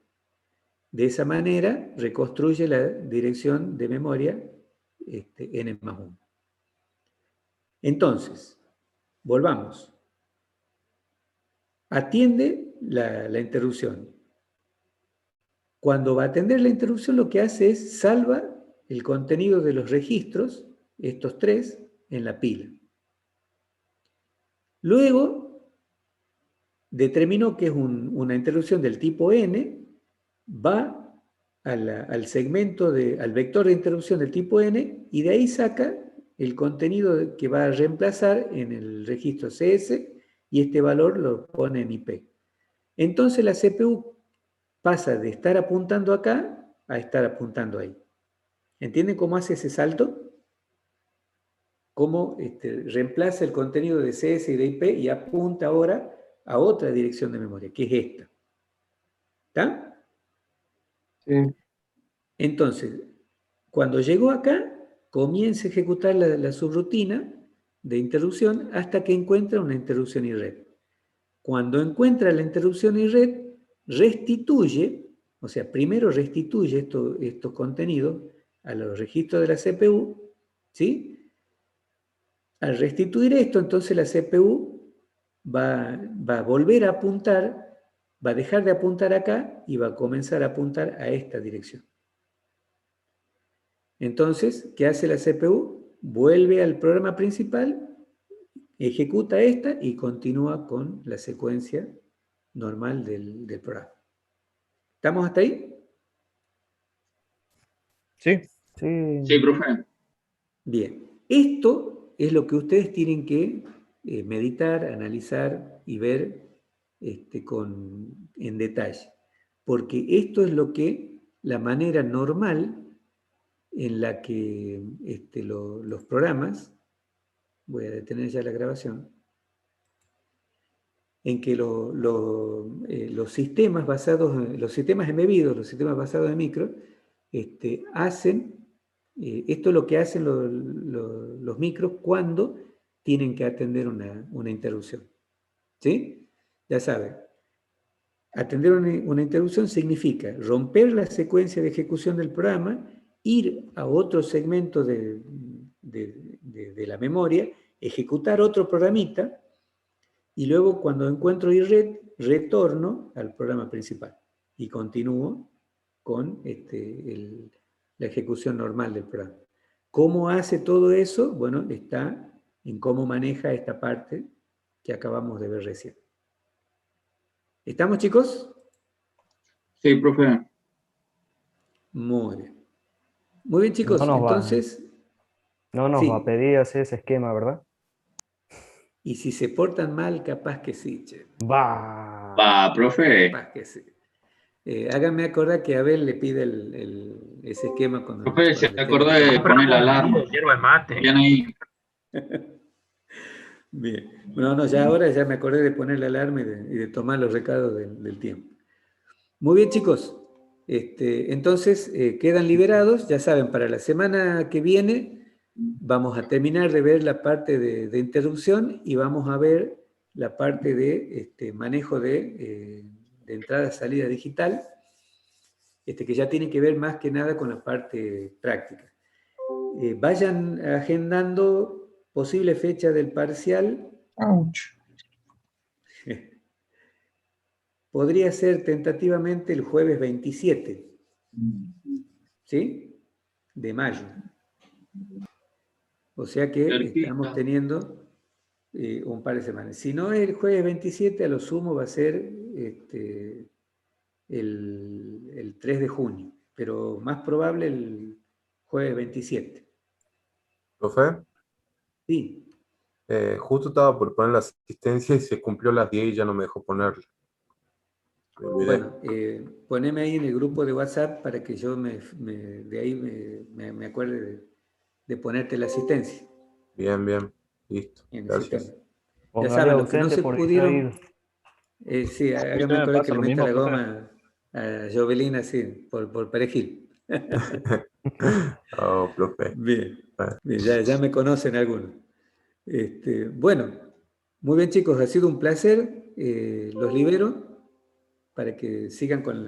De esa manera reconstruye la dirección de memoria n+1. Entonces, volvamos. Atiende la interrupción. Cuando va a atender la interrupción, lo que hace es salva el contenido de los registros, estos tres, en la pila. Luego, determinó que es una interrupción del tipo n, va al segmento, al vector de interrupción del tipo n, y de ahí saca el contenido que va a reemplazar en el registro CS, y este valor lo pone en IP. Entonces la CPU pasa de estar apuntando acá a estar apuntando ahí. ¿Entienden cómo hace ese salto? Cómo reemplaza el contenido de CS y de IP y apunta ahora a otra dirección de memoria, que es esta. ¿Está? Sí. Entonces, cuando llegó acá, comienza a ejecutar la subrutina de interrupción hasta que encuentra una interrupción IRRED. Cuando encuentra la interrupción IRRED, restituye, o sea, primero restituye estos contenidos a los registros de la CPU, ¿sí? Al restituir esto, entonces la CPU va a volver a apuntar, va a dejar de apuntar acá y va a comenzar a apuntar a esta dirección. Entonces, ¿qué hace la CPU? Vuelve al programa principal, ejecuta esta y continúa con la secuencia normal del programa. ¿Estamos hasta ahí? Sí. Sí, profe. Bien. Esto es lo que ustedes tienen que meditar, analizar y ver en detalle. Porque esto es la manera normal en la que los programas, voy a detener ya la grabación, en que los sistemas los sistemas embebidos, los sistemas basados en micro, hacen, esto es lo que hacen los micros cuando tienen que atender una interrupción. ¿Sí? Ya saben, atender una interrupción significa romper la secuencia de ejecución del programa, ir a otro segmento de la memoria, ejecutar otro programita, y luego cuando encuentro IRRED, retorno al programa principal y continúo con la ejecución normal del programa. ¿Cómo hace todo eso? Bueno, está en cómo maneja esta parte que acabamos de ver recién. ¿Estamos, chicos? Sí, profe. Muy bien. Muy bien, chicos. No nos va a sí. pedir hacer ese esquema, ¿verdad? Y si se portan mal, capaz que sí, che. Va, profe. Capaz que sí. Háganme acordar que Abel le pide ese esquema cuando Profe, se le acordó termine. de poner la alarma. Hierba de mate. Bien ahí. Bien. No, ya ahora ya me acordé de poner la alarma y de tomar los recados del tiempo. Muy bien, chicos. Entonces, quedan liberados. Ya saben, para la semana que viene vamos a terminar de ver la parte de interrupción y vamos a ver la parte de manejo de entrada-salida digital, que ya tiene que ver más que nada con la parte práctica. Vayan agendando posible fecha del parcial. Ouch. Podría ser tentativamente el jueves 27, ¿sí? De mayo. O sea que estamos teniendo un par de semanas. Si no el jueves 27, a lo sumo va a ser el 3 de junio, pero más probable el jueves 27. Profe, Sí. justo estaba por poner la asistencia y se cumplió las 10 y ya no me dejó ponerla. Me olvidé. Bueno, poneme ahí en el grupo de WhatsApp para que yo de ahí me acuerde de ponerte la asistencia Bien, bien. Listo. en el Gracias. sistema. Ya Póngale saben, los que no ausente se por pudieron, distraído. sí, háganme me acordar pasa que le lo meta mismo, la profe. goma a Jovelina, así, por perejil. Oh, profe. Bien, Bueno. bien, ya me conocen algunos. Bueno, muy bien chicos, ha sido un placer. Los libero para que sigan con